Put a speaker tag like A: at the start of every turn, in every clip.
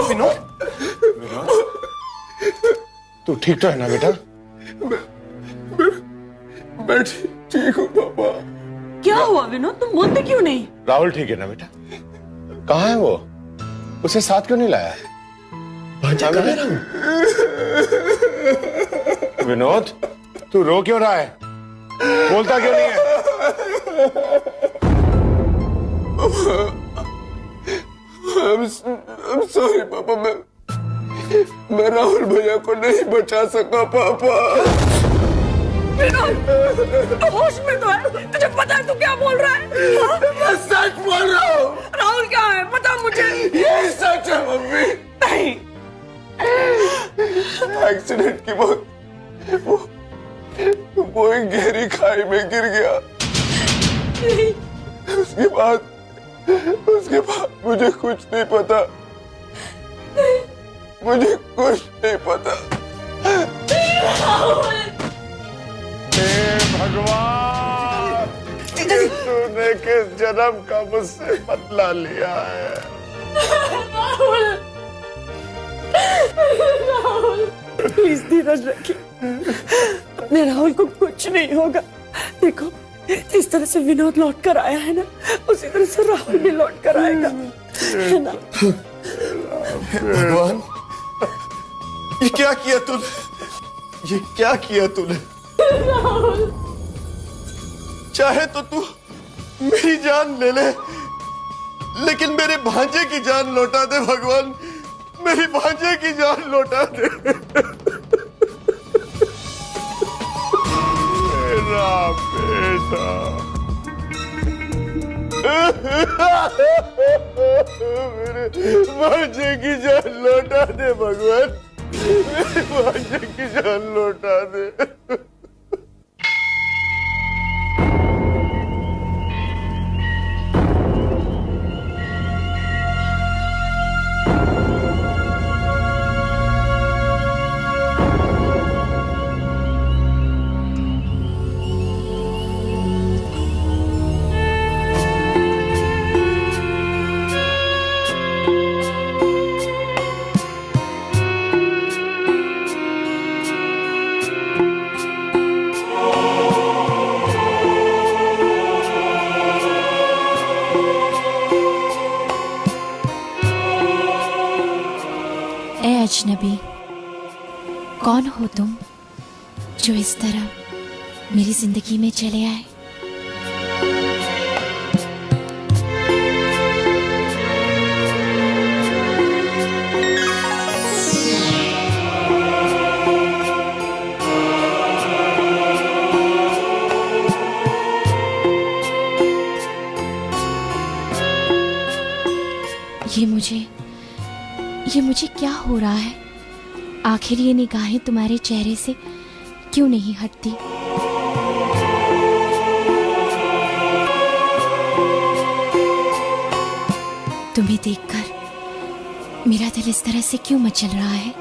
A: विनोद, विनोद, तू ठीक तो है ना बेटा?
B: मैं ठीक हूँ पापा।
C: क्या हुआ विनोद, तुम बोलते क्यों नहीं?
A: राहुल ठीक है ना बेटा? कहाँ है वो? उसे साथ क्यों नहीं लाया?
D: भांजा कहाँ है राहुल?
A: विनोद, तू रो क्यों रहा है? बोलता क्यों नहीं है?
B: I'm sorry पापा, मैं राहुल भैया को नहीं बचा सका पापा।
C: विनोद, तू होश में तो है? तुझे पता है तू क्या बोल रहा है?
B: मैं सच बोल रहा हूँ।
C: राहुल क्या है पता मुझे?
B: ये सच है मम्मी।
C: नहीं,
B: एक्सीडेंट की मौत, वो एक गहरी खाई में गिर गया। उसके बाद मुझे कुछ नहीं पता। मुझे कुछ नहीं पता।
A: हे भगवान, तूने किस जन्म का मुझसे बदला लिया है?
C: प्लीज धीरज रखिए, अपने राहुल को कुछ नहीं होगा। देखो, इस तरह से विनोद लौट कर आया है ना, उसी तरह से राहुल भी लौट कर आएगा, है ना?
D: भगवान, ये क्या किया तूने? ये क्या किया तूने? चाहे तो तू मेरी जान ले ले, लेकिन मेरे भांजे की जान लौटा दे भगवान। मेरी भांजे की जान लौटा दे।
A: मेरा बेटा, मेरे भांजे की जान लौटा दे भगवान। मेरे भांजे की जान लौटा दे।
E: अजनबी, कौन हो तुम जो इस तरह मेरी जिंदगी में चले आए? ये मुझे क्या हो रहा है? आखिर ये निगाहें तुम्हारे चेहरे से क्यों नहीं हटती? तुम्हें देखकर मेरा दिल इस तरह से क्यों मचल रहा है?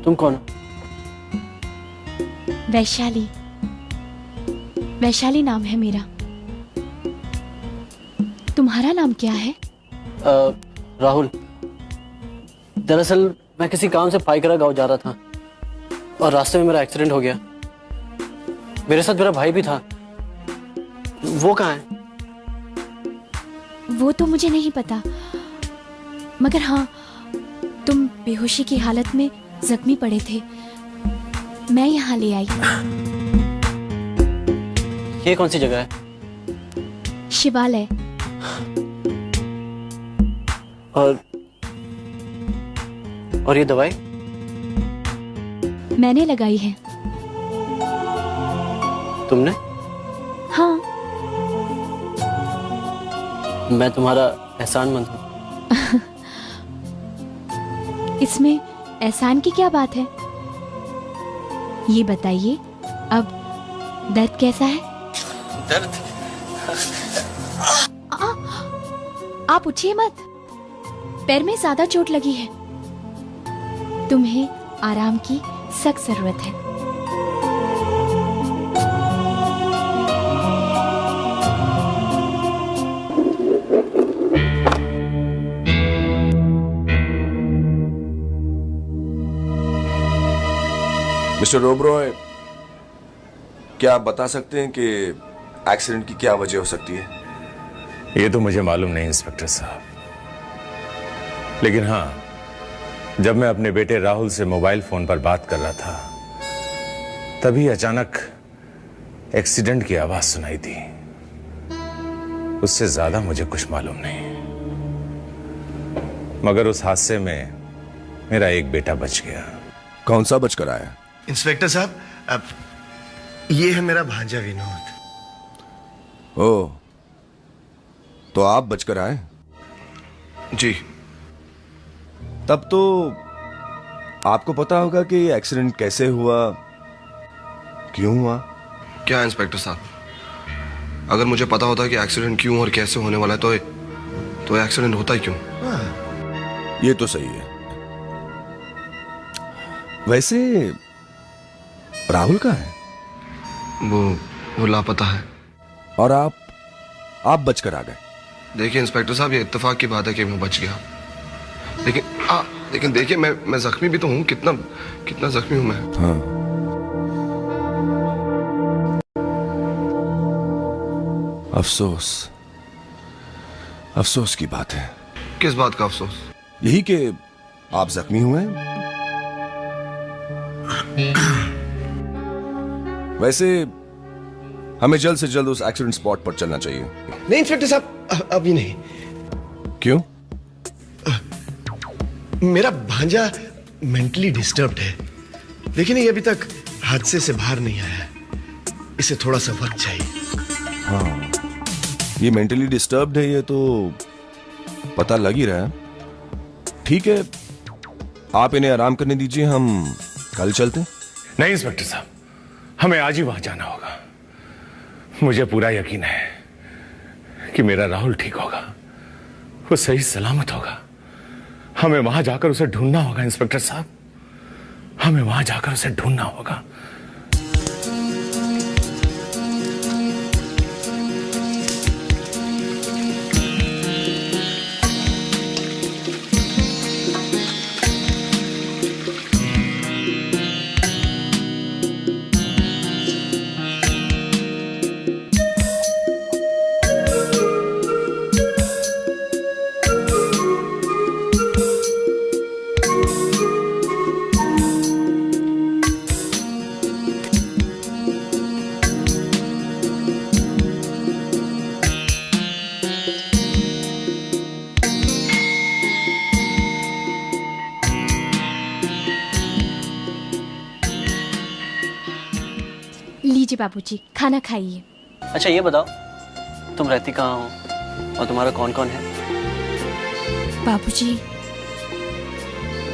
F: तुम कौन हो?
E: वैशाली। वैशाली नाम है मेरा। तुम्हारा नाम क्या है?
F: राहुल। दरअसल मैं किसी काम से पाइकरा गांव जा रहा था और रास्ते में मेरा एक्सीडेंट हो गया। मेरे साथ मेरा भाई भी था। वो कहाँ है?
E: वो तो मुझे नहीं पता, मगर हाँ, तुम बेहोशी की हालत में जख्मी पड़े थे, मैं यहाँ ले आई।
F: ये कौन सी जगह है?
E: शिवालय।
F: और ये दवाई
E: मैंने लगाई है।
F: तुमने?
E: हाँ।
F: मैं तुम्हारा एहसानमंद हूँ।
E: इसमें एहसान की क्या बात है? ये बताइए अब दर्द कैसा है?
F: दर्द?
E: आप उठिए मत, पैर में ज्यादा चोट लगी है, तुम्हें आराम की सख्त जरूरत है।
B: मिस्टर ओबरॉय, क्या आप बता सकते हैं कि एक्सीडेंट की क्या वजह हो सकती है?
G: ये तो मुझे मालूम नहीं इंस्पेक्टर साहब, लेकिन हाँ, जब मैं अपने बेटे राहुल से मोबाइल फोन पर बात कर रहा था तभी अचानक एक्सीडेंट की आवाज सुनाई दी। उससे ज्यादा मुझे कुछ मालूम नहीं, मगर उस हादसे में मेरा एक बेटा बच गया।
B: कौन सा बचकर आया?
D: इंस्पेक्टर साहब, अब ये है मेरा भांजा विनोद।
B: ओह, तो आप बचकर आए?
D: जी।
B: तब तो आपको पता होगा कि एक्सीडेंट कैसे हुआ, क्यों हुआ?
H: क्या इंस्पेक्टर साहब, अगर मुझे पता होता कि एक्सीडेंट क्यों और कैसे होने वाला है तो एक्सीडेंट होता ही क्यों?
B: ये तो सही है। वैसे राहुल कहाँ है?
H: वो लापता है।
B: और आप बचकर आ गए?
H: देखिए इंस्पेक्टर साहब, ये इत्तेफाक की बात है कि मैं बच गया, लेकिन देखिए मैं जख्मी भी तो हूँ। कितना जख्मी हूँ मैं।
B: हाँ। अफसोस की बात है।
H: किस बात का अफसोस?
B: यही कि आप जख्मी हुए हैं। वैसे हमें जल्द से जल्द उस एक्सीडेंट स्पॉट पर चलना चाहिए।
D: नहीं इंस्पेक्टर साहब, अभी नहीं।
B: क्यों?
D: मेरा भांजा मेंटली डिस्टर्ब्ड है, लेकिन ये अभी तक हादसे से बाहर नहीं आया। इसे थोड़ा सा वक्त चाहिए।
B: हाँ, ये मेंटली डिस्टर्ब्ड है, ये तो पता लग ही रहा है। ठीक है, आप इन्हें आराम करने दीजिए, हम कल चलते हैं।
G: नहीं इंस्पेक्टर साहब, हमें आज ही वहां जाना होगा। मुझे पूरा यकीन है कि मेरा राहुल ठीक होगा, वो सही सलामत होगा। हमें वहां जाकर उसे ढूंढना होगा इंस्पेक्टर साहब, हमें वहां जाकर उसे ढूंढना होगा।
E: लीजिए बाबूजी, खाना खाइए।
F: अच्छा ये बताओ, तुम रहती कहाँ हो और तुम्हारा कौन कौन है?
E: बाबूजी,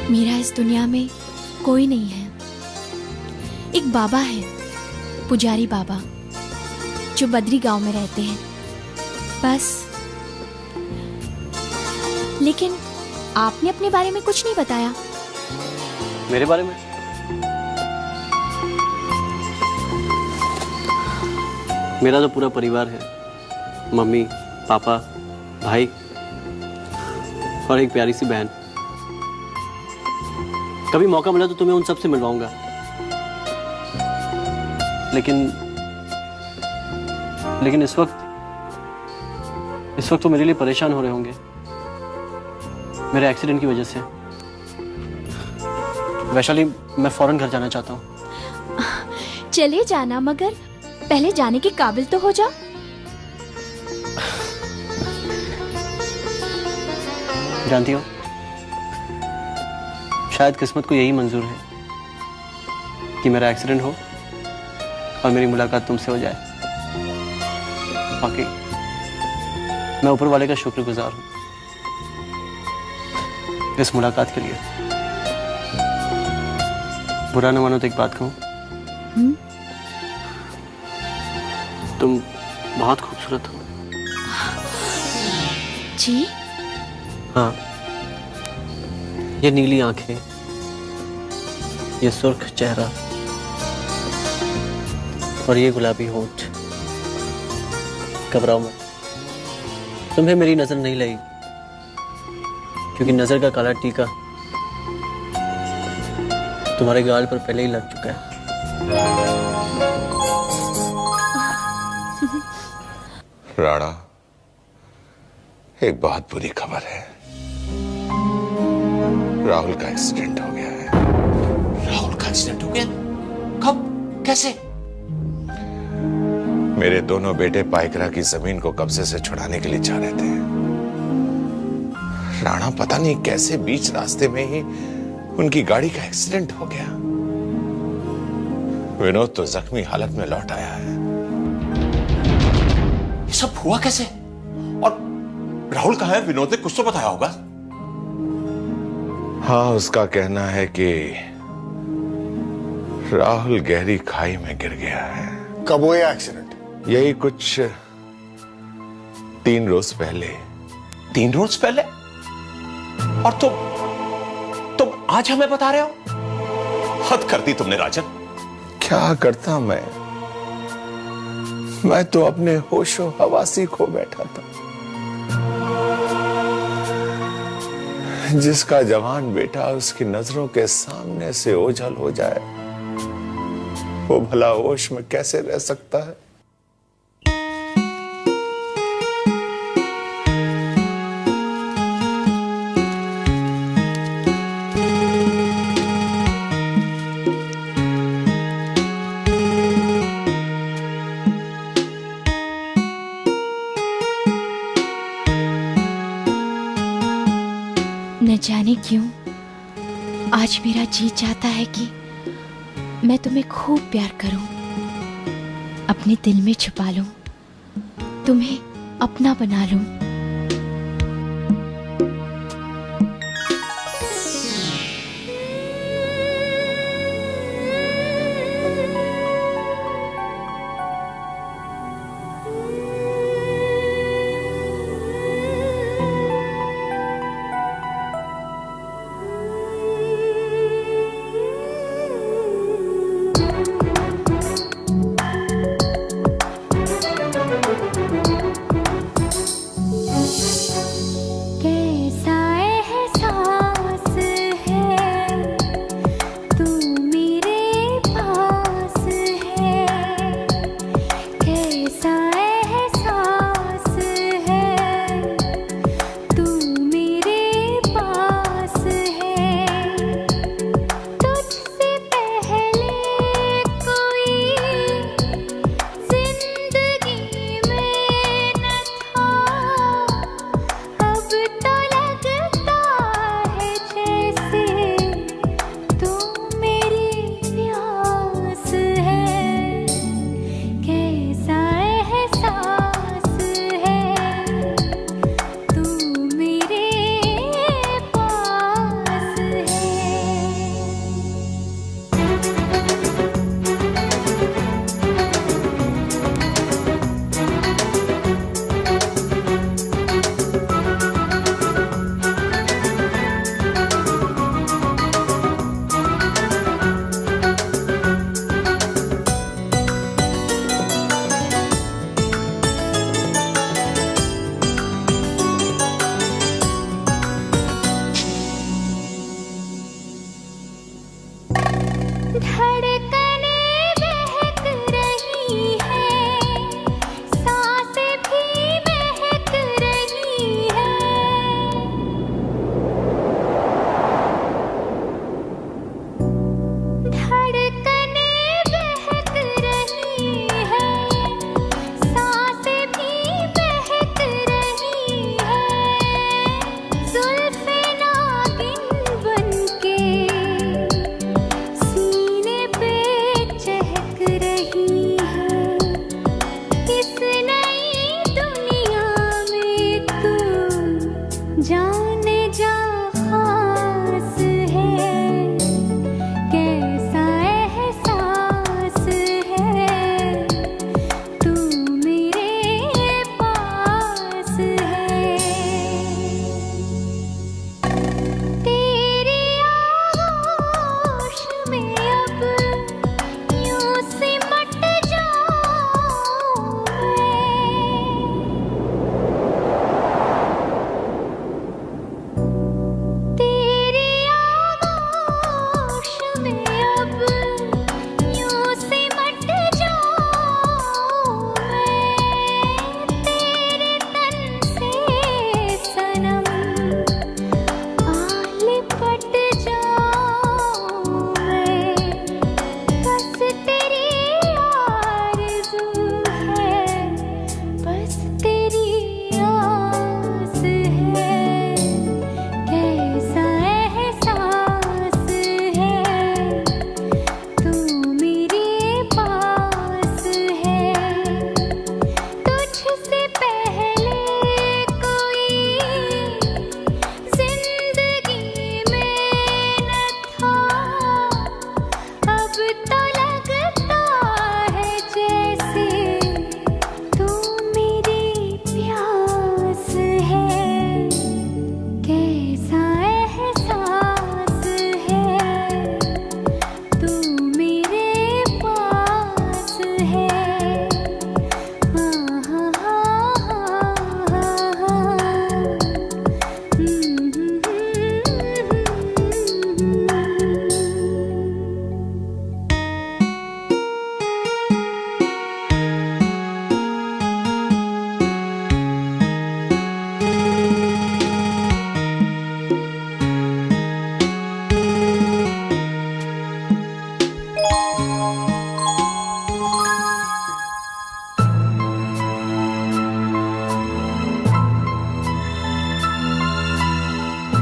E: मेरा इस दुनिया में कोई नहीं है। एक बाबा है, पुजारी बाबा, जो बद्री गांव में रहते हैं, बस। लेकिन आपने अपने बारे में कुछ नहीं बताया।
F: मेरे बारे में? मेरा तो पूरा परिवार है, मम्मी, पापा, भाई और एक प्यारी सी बहन। कभी मौका मिला तो तुम्हें उन सब से मिलवाऊंगा, लेकिन इस वक्त तो मेरे लिए परेशान हो रहे होंगे मेरे एक्सीडेंट की वजह से। वैशाली, मैं फौरन घर जाना चाहता हूँ।
E: चले जाना, मगर पहले जाने के काबिल तो हो जाओ।
F: जानती हो, शायद किस्मत को यही मंजूर है कि मेरा एक्सीडेंट हो और मेरी मुलाकात तुमसे हो जाए। बाकी मैं ऊपर वाले का शुक्रगुजार हूं इस मुलाकात के लिए। बुरा न मानो तो एक बात कहूं, तुम बहुत खूबसूरत हो।
E: जी?
F: हाँ, ये नीली आंखें, ये सुर्ख चेहरा और ये गुलाबी होंठ। घबराओ मत, तुम्हें मेरी नजर नहीं लगेगी, क्योंकि नजर का काला टीका तुम्हारे गाल पर पहले ही लग चुका है।
G: राणा, एक बहुत बुरी खबर है। राहुल का एक्सीडेंट हो गया है।
I: राहुल का एक्सीडेंट हो गया? कब? कैसे?
G: मेरे दोनों बेटे पाइकरा की जमीन को कब्जे से छुड़ाने के लिए जा रहे थे। राणा पता नहीं कैसे बीच रास्ते में ही उनकी गाड़ी का एक्सीडेंट हो गया। विनोद तो जख्मी हालत में लौट आया है।
I: ये सब हुआ कैसे? और राहुल कहाँ है? विनोद ने कुछ तो बताया होगा।
G: हाँ, उसका कहना है कि राहुल गहरी खाई में गिर गया है।
A: कब हुआ एक्सीडेंट?
G: यही कुछ 3 रोज पहले।
I: 3 रोज पहले? और तुम आज हमें बता रहे हो? हद कर दी तुमने राजन।
G: क्या करता मैं तो अपने होशो हवासी खो बैठा था। जिसका जवान बेटा उसकी नजरों के सामने से ओझल हो जाए, वो भला होश में कैसे रह सकता है?
E: न जाने क्यों आज मेरा जी चाहता है कि मैं तुम्हें खूब प्यार करूं, अपने दिल में छुपा लूं, तुम्हें अपना बना लूं।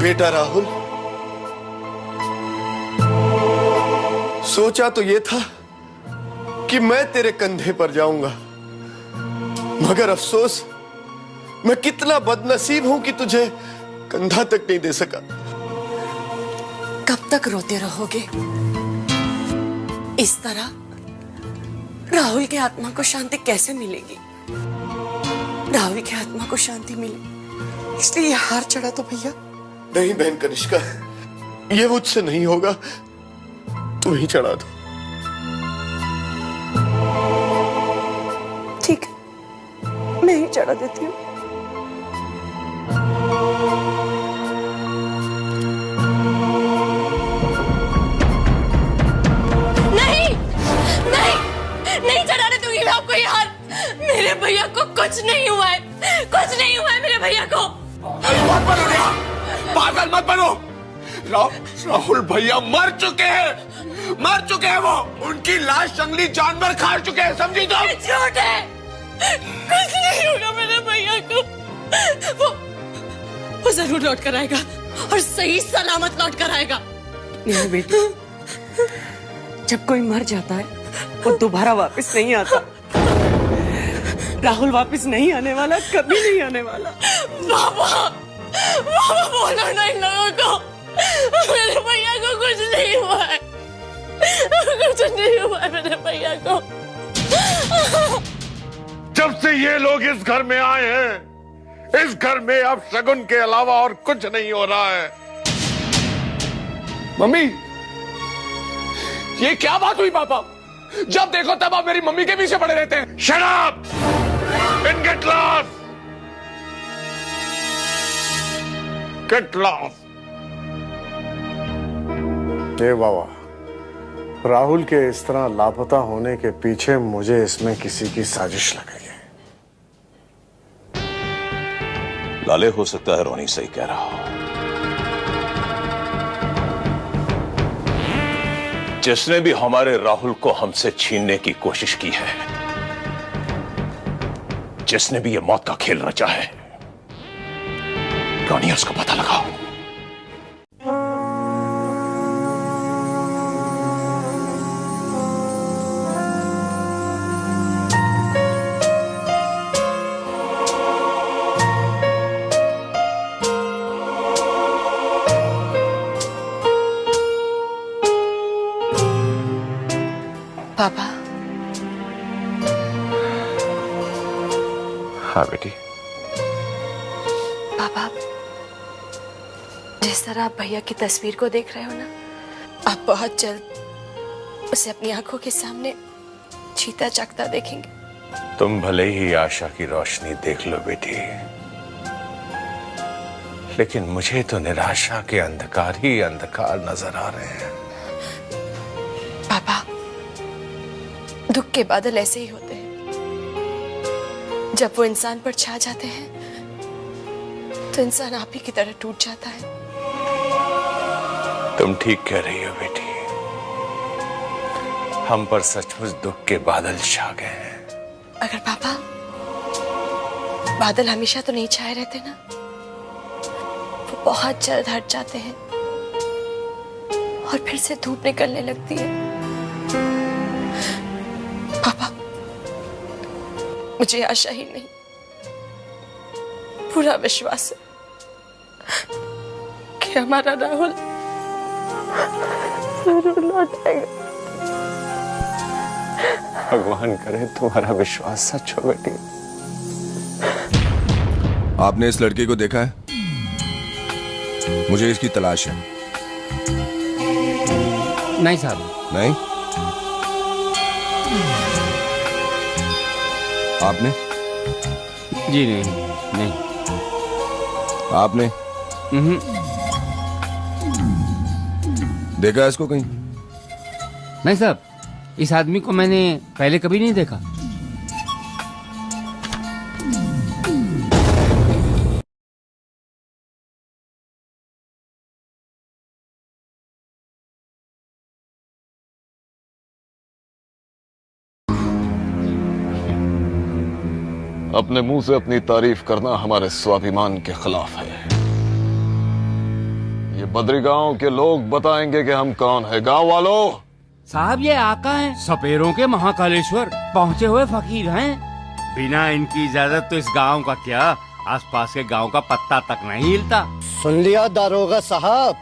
D: बेटा राहुल, सोचा तो ये था कि मैं तेरे कंधे पर जाऊंगा, मगर अफसोस मैं कितना बदनसीब हूं कि तुझे कंधा तक नहीं दे सका।
C: कब तक रोते रहोगे इस तरह? राहुल की आत्मा को शांति कैसे मिलेगी? राहुल की आत्मा को शांति मिले इसलिए ये हार चढ़ा तो भैया?
D: नहीं बहन कनिष्का, ये मुझसे नहीं होगा, तुम ही चढ़ा दो।
C: ठीक है, मैं ही चढ़ा देती हूँ।
J: नहीं नहीं नहीं चढ़ाने दूंगी मैं आपको यार। मेरे भैया को कुछ नहीं हुआ है, कुछ नहीं हुआ है मेरे भैया को।
G: मत बनो नेहा, पागल मत बनो। राहुल भैया मर चुके हैं, मर चुके हैं। वो उनकी लाश जंगली जानवर खा चुके हैं, समझी तुम?
J: झूठ है, कुछ नहीं होगा मेरे भैया को। वो जरूर लौट कर आएगा और सही सलामत लौट कर आएगा।
C: मेरी बेटी, जब कोई मर जाता है वो दोबारा वापस नहीं आता। राहुल वापस नहीं आने वाला, कभी नहीं आने वाला।
J: बाबा बोलो ना इन लोगों को, मेरे भैया को कुछ नहीं हुआ है, कुछ नहीं हुआ है मेरे भैया को।
G: जब से ये लोग इस घर में आए हैं, इस घर में अब शगुन के अलावा और कुछ नहीं हो रहा है। मम्मी, ये क्या बात हुई पापा? जब देखो तब आप मेरी मम्मी के पीछे पड़े रहते हैं। Shut up and get lost, get lost.
A: ये बाबा, राहुल के इस तरह लापता होने के पीछे मुझे इसमें किसी की साजिश लग रही है।
I: लाले, हो सकता है रोनी सही कह रहा हो। जिसने भी हमारे राहुल को हमसे छीनने की कोशिश की है, जिसने भी ये मौत का खेल रचा है, रोनी, उसका पता लगाओ।
C: पापा।
I: हाँ बेटी।
C: पापा, जिस तरह आप भैया की तस्वीर को देख रहे हो ना, आप बहुत जल्द उसे अपनी आंखों के सामने जीता जागता देखेंगे।
I: तुम भले ही आशा की रोशनी देख लो बेटी, लेकिन मुझे तो निराशा के अंधकार ही अंधकार नजर आ रहे हैं।
C: पापा, दुख के बादल ऐसे ही होते हैं, जब वो इंसान पर छा जाते हैं तो इंसान आप ही की तरह टूट जाता है।
I: तुम ठीक कह रही हो बेटी, हम पर सचमुच दुख के बादल छा गए हैं।
C: अगर पापा, बादल हमेशा तो नहीं छाए रहते ना, वो बहुत जल्द हट जाते हैं और फिर से धूप निकलने लगती है। पापा, मुझे आशा ही नहीं, पूरा विश्वास है कि हमारा राहुल जरूर लौट आएगा।
I: भगवान करे तुम्हारा विश्वास सच हो बेटी।
B: आपने इस लड़के को देखा है? मुझे इसकी तलाश है।
K: नहीं साहब।
B: नहीं? आपने?
K: जी नहीं। नहीं।
B: आपने? देखा इसको कहीं?
K: नहीं साहब, इस आदमी को मैंने पहले कभी नहीं देखा।
L: अपने मुंह से अपनी तारीफ करना हमारे स्वाभिमान के खिलाफ है। ये बद्री गांव के लोग बताएंगे कि हम कौन है। गांव वालों,
K: साहब ये आका हैं, सपेरों के महाकालेश्वर पहुँचे हुए फकीर हैं। बिना इनकी इजाजत तो इस गांव का क्या, आसपास के गांव का पत्ता तक नहीं हिलता।
M: सुन लिया दारोगा साहब,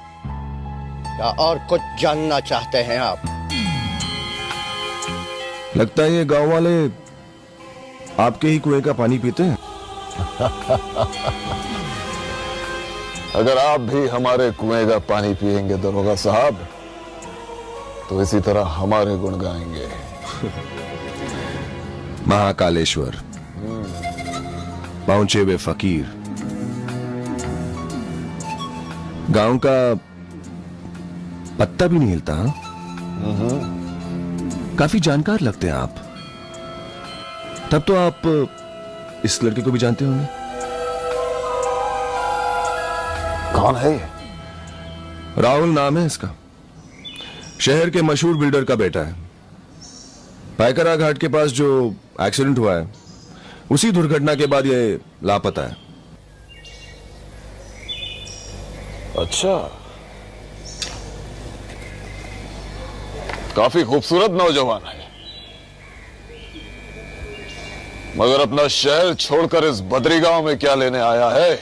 M: या और कुछ जानना चाहते हैं आप?
B: लगता है ये गांव वाले आपके ही कुएं का पानी पीते हैं।
L: अगर आप भी हमारे कुएं का पानी पिएंगे दरोगा साहब, तो इसी तरह हमारे गुण गाएंगे।
B: महाकालेश्वर, पहुंचे हुए फकीर, गांव का पत्ता भी नहीं हिलता। काफी जानकार लगते हैं आप। तब तो आप इस लड़के को भी जानते होंगे।
L: कौन है ये?
B: राहुल नाम है इसका। शहर के मशहूर बिल्डर का बेटा है। पायकरा घाट के पास जो एक्सीडेंट हुआ है, उसी दुर्घटना के बाद ये लापता है।
L: अच्छा, काफी खूबसूरत नौजवान है, मगर अपना शहर छोड़कर इस बद्री गांव में क्या लेने आया है?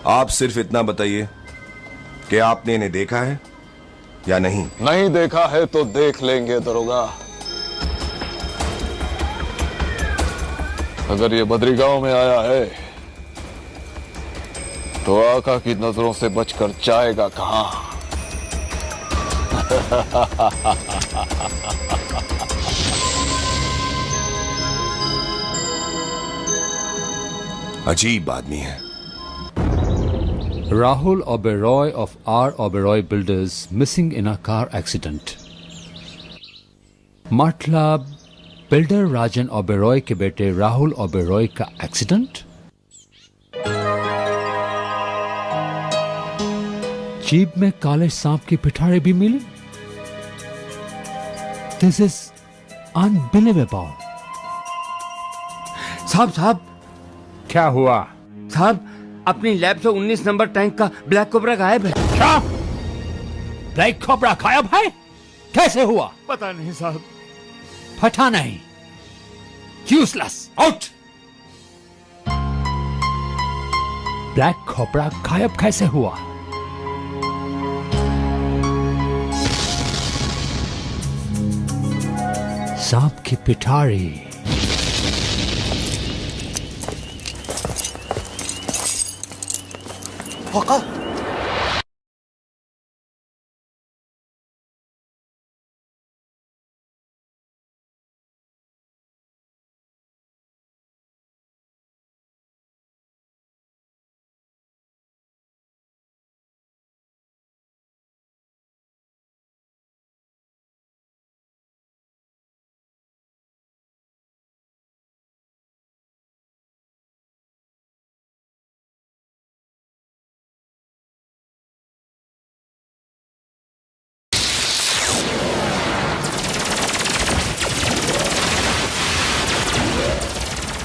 B: आप सिर्फ इतना बताइए कि आपने इन्हें देखा है या नहीं।
L: नहीं देखा है तो देख लेंगे दरोगा। अगर ये बद्री गांव में आया है तो आका की नजरों से बचकर जाएगा कहां?
B: अजीब आदमी है।
N: Rahul Oberoi of R. Oberoi Builders missing in a car accident. मतलब बिल्डर राजन ओबेरॉय के बेटे राहुल ओबेरॉय का एक्सीडेंट। जीप में काले सांप की पिटारी भी मिली। This is unbelievable.
K: साहब क्या हुआ? साहब अपनी लैब से 19 नंबर टैंक का ब्लैक कोबरा गायब है।
N: क्या? ब्लैक कोबरा गायब है? कैसे हुआ?
K: पता नहीं साहब।
N: पता नहीं। Useless, out. ब्लैक कोबरा गायब कैसे हुआ? सांप की पिटारी।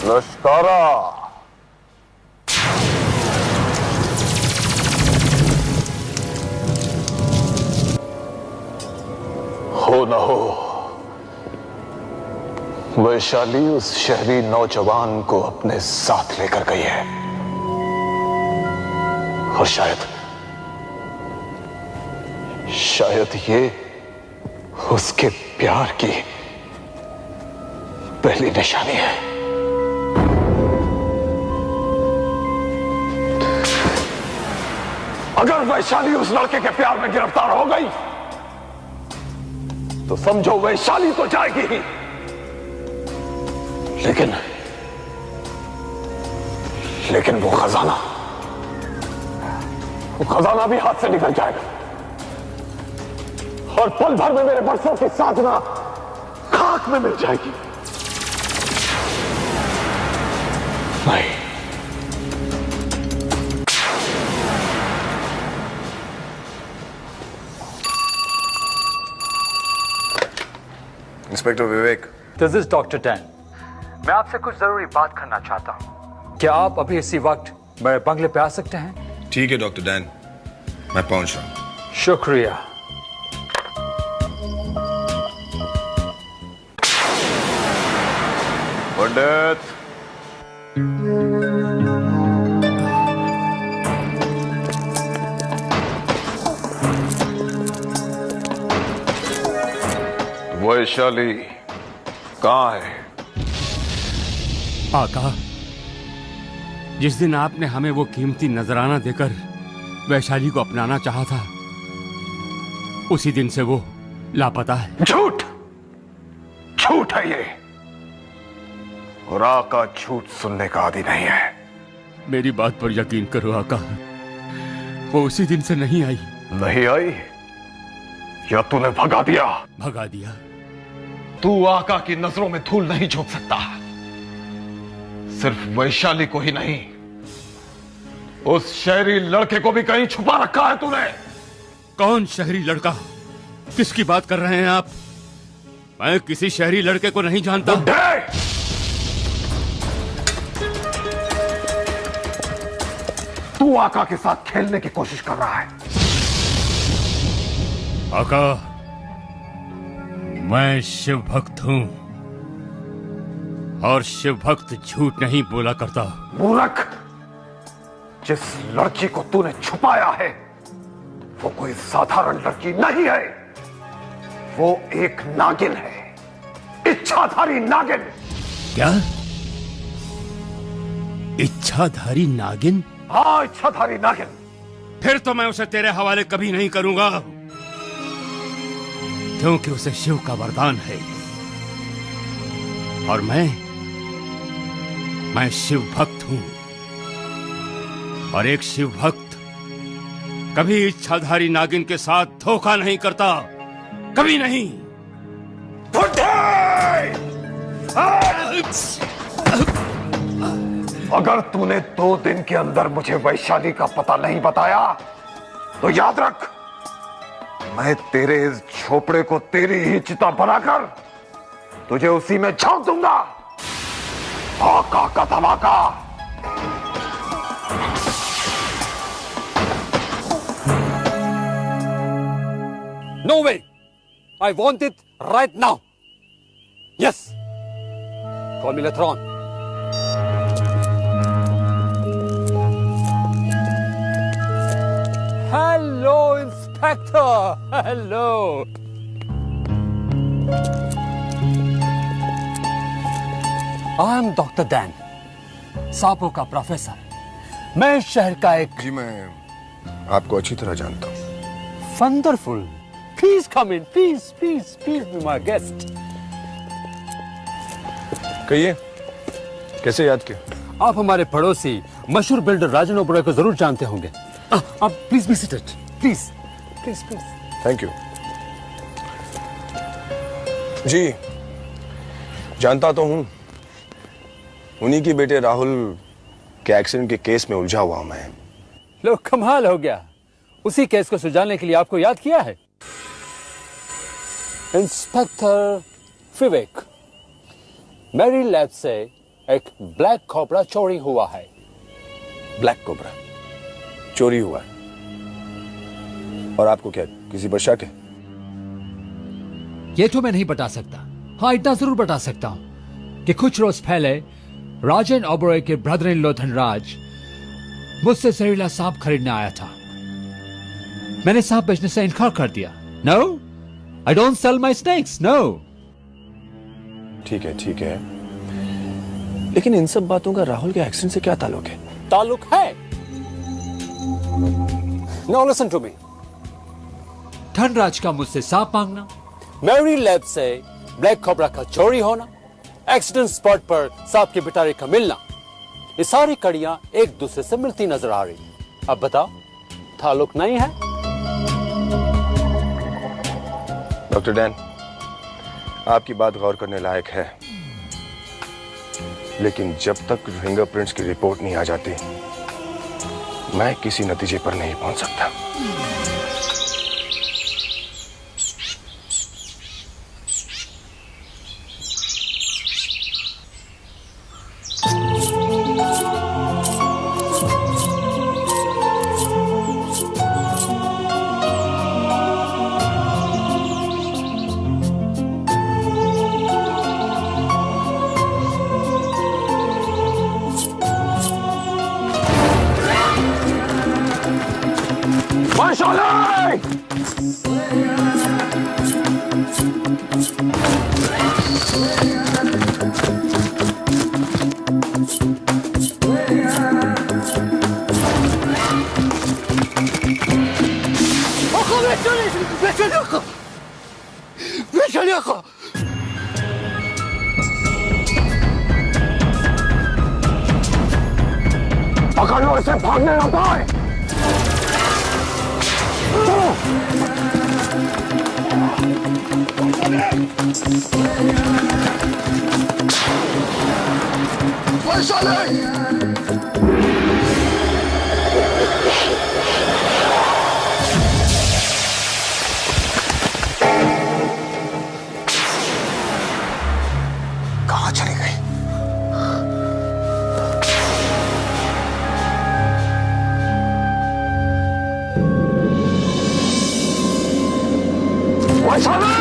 L: लश्कारा, हो न हो वैशाली उस शहरी नौजवान को अपने साथ लेकर गई है, और शायद ये उसके प्यार की पहली निशानी है। अगर वैशाली उस लड़के के प्यार में गिरफ्तार हो गई तो समझो वैशाली तो जाएगी ही, लेकिन वो खजाना भी हाथ से निकल जाएगा, और पल भर में मेरे बरसों की साधना खाक में मिल जाएगी। नहीं,
H: inspector Vivek,
O: this is doctor tan.
N: मैं आपसे कुछ जरूरी बात करना चाहता हूं। क्या आप अभी इसी वक्त मेरे बंगले पे आ सकते हैं?
H: ठीक है डॉक्टर डैन, मैं पहुंच रहा हूं।
N: शुक्रिया।
L: पंडित, वैशाली कहाँ है?
K: आका, जिस दिन आपने हमें वो कीमती नजराना देकर वैशाली को अपनाना चाहा था, उसी दिन से वो लापता है।
L: झूठ, झूठ है ये। और आका झूठ सुनने का आदी नहीं है।
K: मेरी बात पर यकीन करो आका, वो उसी दिन से नहीं आई।
L: नहीं आई या तूने भगा दिया?
K: भगा दिया।
L: तू आका की नजरों में धूल नहीं झोंक सकता। सिर्फ वैशाली को ही नहीं, उस शहरी लड़के को भी कहीं छुपा रखा है तूने।
K: कौन शहरी लड़का? किसकी बात कर रहे हैं आप? मैं किसी शहरी लड़के को नहीं जानता।
L: तू आका के साथ खेलने की कोशिश कर रहा है।
K: आका, मैं शिव भक्त हूं और शिव भक्त झूठ नहीं बोला करता।
L: मूर्ख, जिस लड़की को तूने छुपाया है वो कोई साधारण लड़की नहीं है। वो एक नागिन है, इच्छाधारी नागिन।
K: क्या? इच्छाधारी नागिन?
L: हाँ, इच्छाधारी नागिन।
K: फिर तो मैं उसे तेरे हवाले कभी नहीं करूंगा, क्योंकि उसे शिव का वरदान है और मैं शिव भक्त हूं और एक शिव भक्त कभी इच्छाधारी नागिन के साथ धोखा नहीं करता, कभी नहीं।
L: अगर तूने 2 दिन के अंदर मुझे वैशाली का पता नहीं बताया तो याद रख, मैं तेरे इस झोपड़े को तेरी ही चिता बनाकर तुझे उसी में झोंक दूंगा। आका का धमाका।
N: No way! I want it right now. Yes. Call me later on. Hello, Inspector. Hello. I'm Dr. Dan, सांपों का प्रोफेसर। मैं शहर का एक।
H: जी, मैं आपको अच्छी तरह जानता हूँ।
N: Wonderful. Please come in. Please be my guest.
H: कहिए, कैसे याद किया?
N: आप हमारे पड़ोसी मशहूर बिल्डर राजन ओबेरॉय को जरूर जानते होंगे। आप please be seated. Please.
H: Thank you. जी, जानता तो हूं। उन्हीं के बेटे राहुल के एक्सीडेंट के केस में उलझा हुआ हूं मैं।
N: लो, कमाल हो गया। उसी केस को सुलझाने के लिए आपको याद किया है। इंस्पेक्टर विवेक, मेरी लैब से एक ब्लैक कोबरा चोरी हुआ है।
H: ब्लैक कोबरा चोरी हुआ है? और आपको क्या किसी पर शक है?
N: ये तो मैं नहीं बता सकता। हाँ, इतना जरूर बता सकता हूं कि कुछ रोज पहले राजन ओबेरॉय के ब्रदर इन लॉ धनराज मुझसे जहरीला सांप खरीदने आया था। मैंने सांप बेचने से इनकार कर दिया। No, I don't sell my snakes. No.
H: ठीक है, लेकिन इन सब बातों का राहुल के एक्सीडेंट से क्या ताल्लुक है?
N: ताल्लुक है। Now listen to me. Dhanraj का मुझसे सांप मांगना, मेरी लैब से ब्लैक कोबरा का चोरी होना, एक्सीडेंट स्पॉट पर सांप के पिटारे का मिलना, ये सारी कड़ियां एक दूसरे से मिलती नजर आ रही। अब बताओ, ताल्लुक नहीं है?
H: डॉक्टर डैन, आपकी बात गौर करने लायक है, लेकिन जब तक फिंगरप्रिंट्स की रिपोर्ट नहीं आ जाती, मैं किसी नतीजे पर नहीं पहुंच सकता।
L: वैशाली! पकड़ लो इसे, भागने ना पाए। वैशाली! कहाँ चली गई? वैशाली!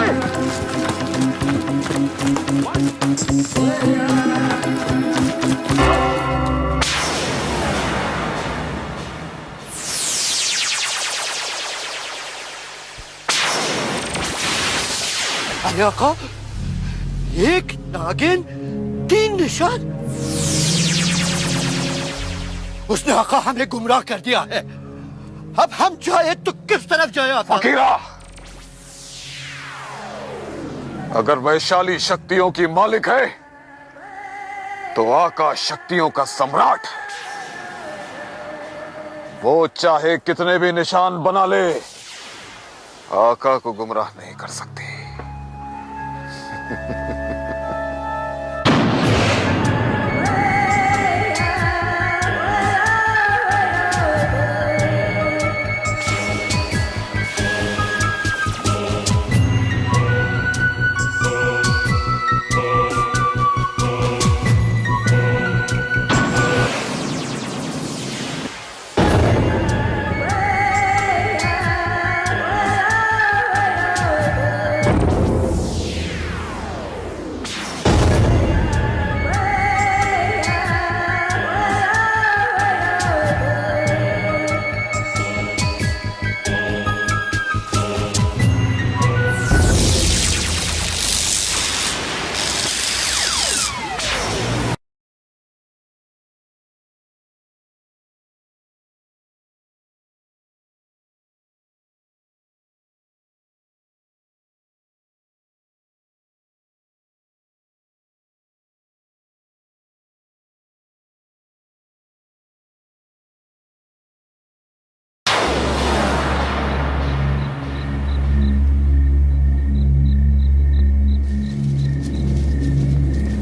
M: अरे आका, एक नागिन 3 निशान। उसने आका हमें गुमराह कर दिया है। अब हम जाए तो किस तरफ जाए आका?
L: फकीरा, अगर वैशाली शक्तियों की मालिक है तो आका शक्तियों का सम्राट है। वो चाहे कितने भी निशान बना ले, आका को गुमराह नहीं कर सकती।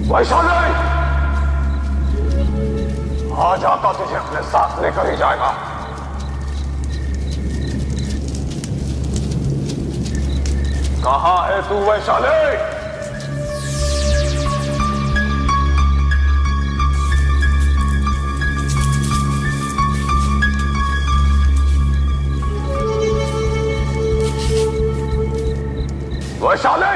L: वैशाली, आज आका तुझे अपने साथ लेकर ही जाएगा। कहां है तू वैशाली? वैशाली!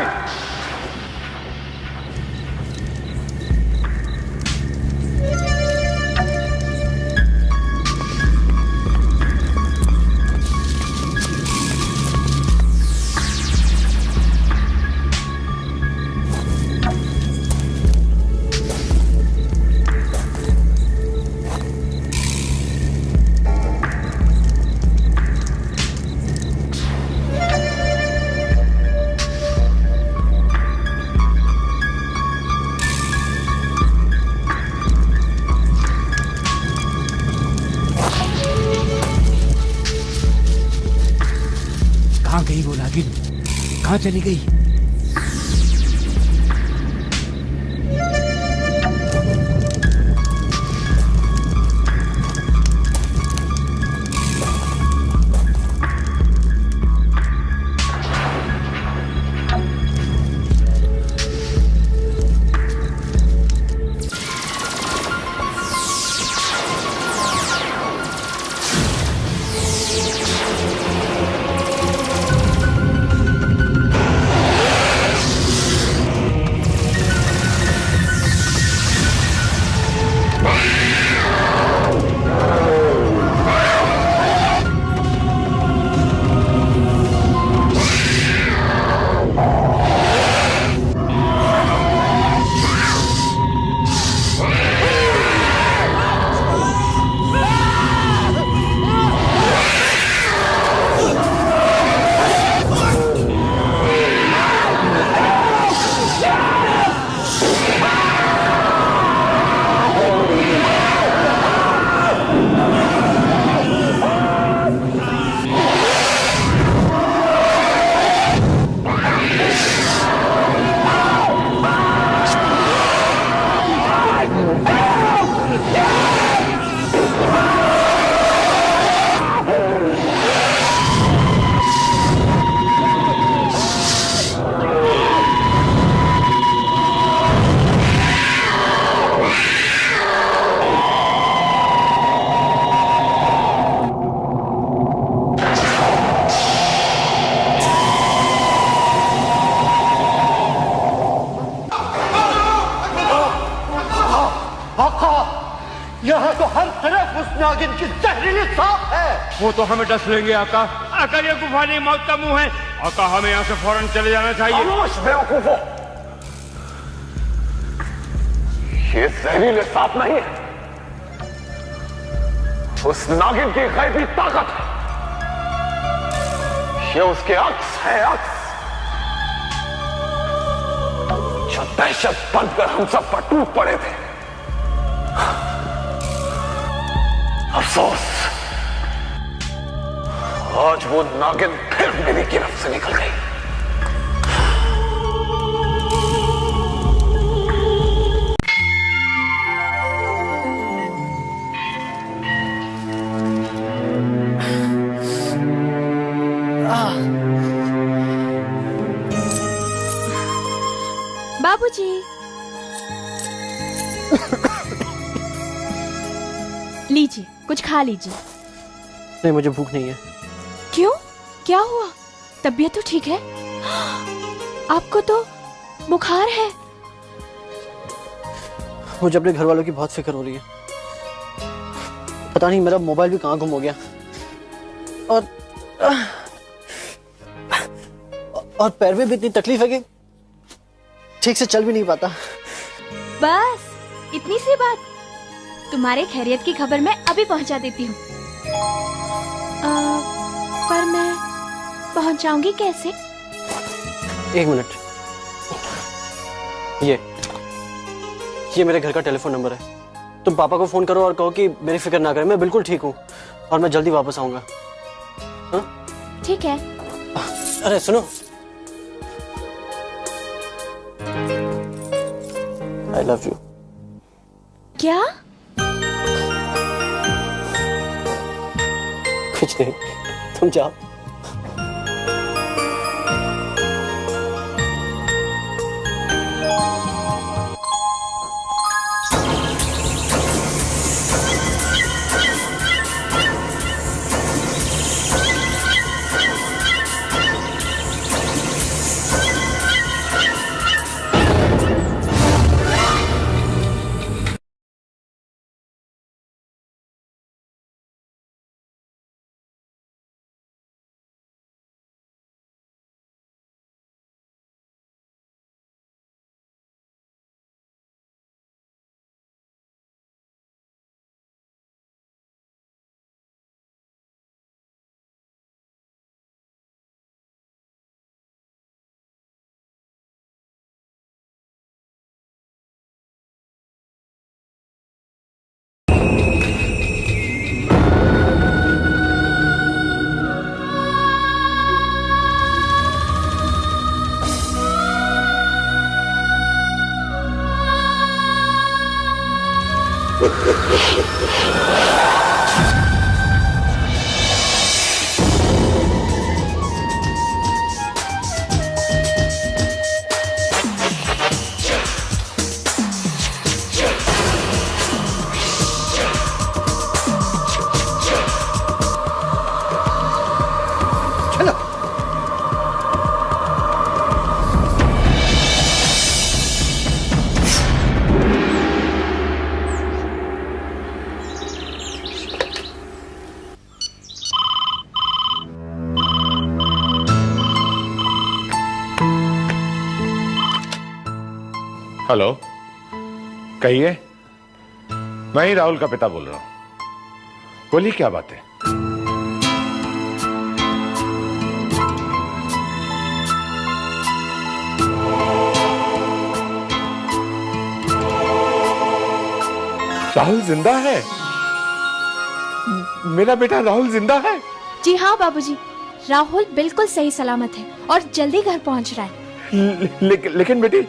N: कहाँ गई वो नागिन? कहाँ चली गई?
L: नागिन की जहरीली सांप है।
K: वो तो हमें डस लेंगे आका। आका ये गुफा नहीं मौत का मुंह है। आका हमें यहाँ से फौरन चले जाना चाहिए।
L: खामोश बेवकूफो, ये जहरीले सांप नहीं है, उस नागिन की गैबी ताकत है। ये उसके अक्स है, अक्स जो दहशत बनकर हम सब पर टूट पड़े थे। अफसोस आज वो नागिन फिर मेरी गिरफ्त से निकल गई।
E: बाबूजी। लीजिए, कुछ खा लीजिए।
F: नहीं, मुझे भूख नहीं है।
E: क्यों? क्या हुआ? तबीयत तो ठीक है? आपको तो बुखार है।
F: मुझे अपने घर वालों की बहुत फिक्र हो रही है। पता नहीं मेरा मोबाइल भी कहाँ गुम हो गया, और पैर में भी इतनी तकलीफ है कि ठीक से चल भी नहीं पाता।
E: बस इतनी सी बात। तुम्हारे खैरियत की खबर मैं अभी पहुंचा देती हूँ। पर मैं पहुंचाऊंगी कैसे?
F: एक मिनट, ये मेरे घर का टेलीफोन नंबर है। तुम पापा को फोन करो और कहो कि मेरी फिक्र ना करें, मैं बिल्कुल ठीक हूँ और मैं जल्दी वापस आऊंगा।
E: ठीक है।
F: अरे सुनो, I love you।
E: क्या?
F: कुछ नहीं, तुम जाओ।
G: हेलो, कहिए। मैं ही राहुल का पिता बोल रहा हूं। बोलिए, क्या बात है? राहुल जिंदा है? मेरा बेटा राहुल जिंदा है?
E: जी हाँ बाबूजी, राहुल बिल्कुल सही सलामत है और जल्दी घर पहुंच रहा है।
G: लेकिन बेटी,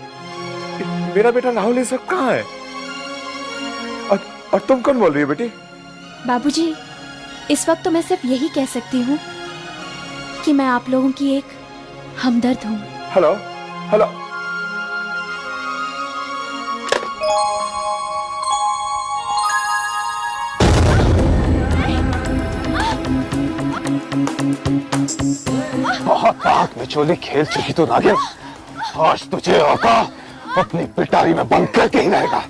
G: मेरा बेटा राहुल इस वक्त कहाँ है? और तुम कौन बोल रही हो बेटी?
E: बाबूजी, इस वक्त तो मैं सिर्फ यही कह सकती हूँ कि मैं आप लोगों की एक हमदर्द हूँ।
G: हेलो हेलो,
L: बहुत आग में चोली खेल चुकी तो नागिन, आज तुझे औका अपनी पिटारी में बंद करके ही रहेगा।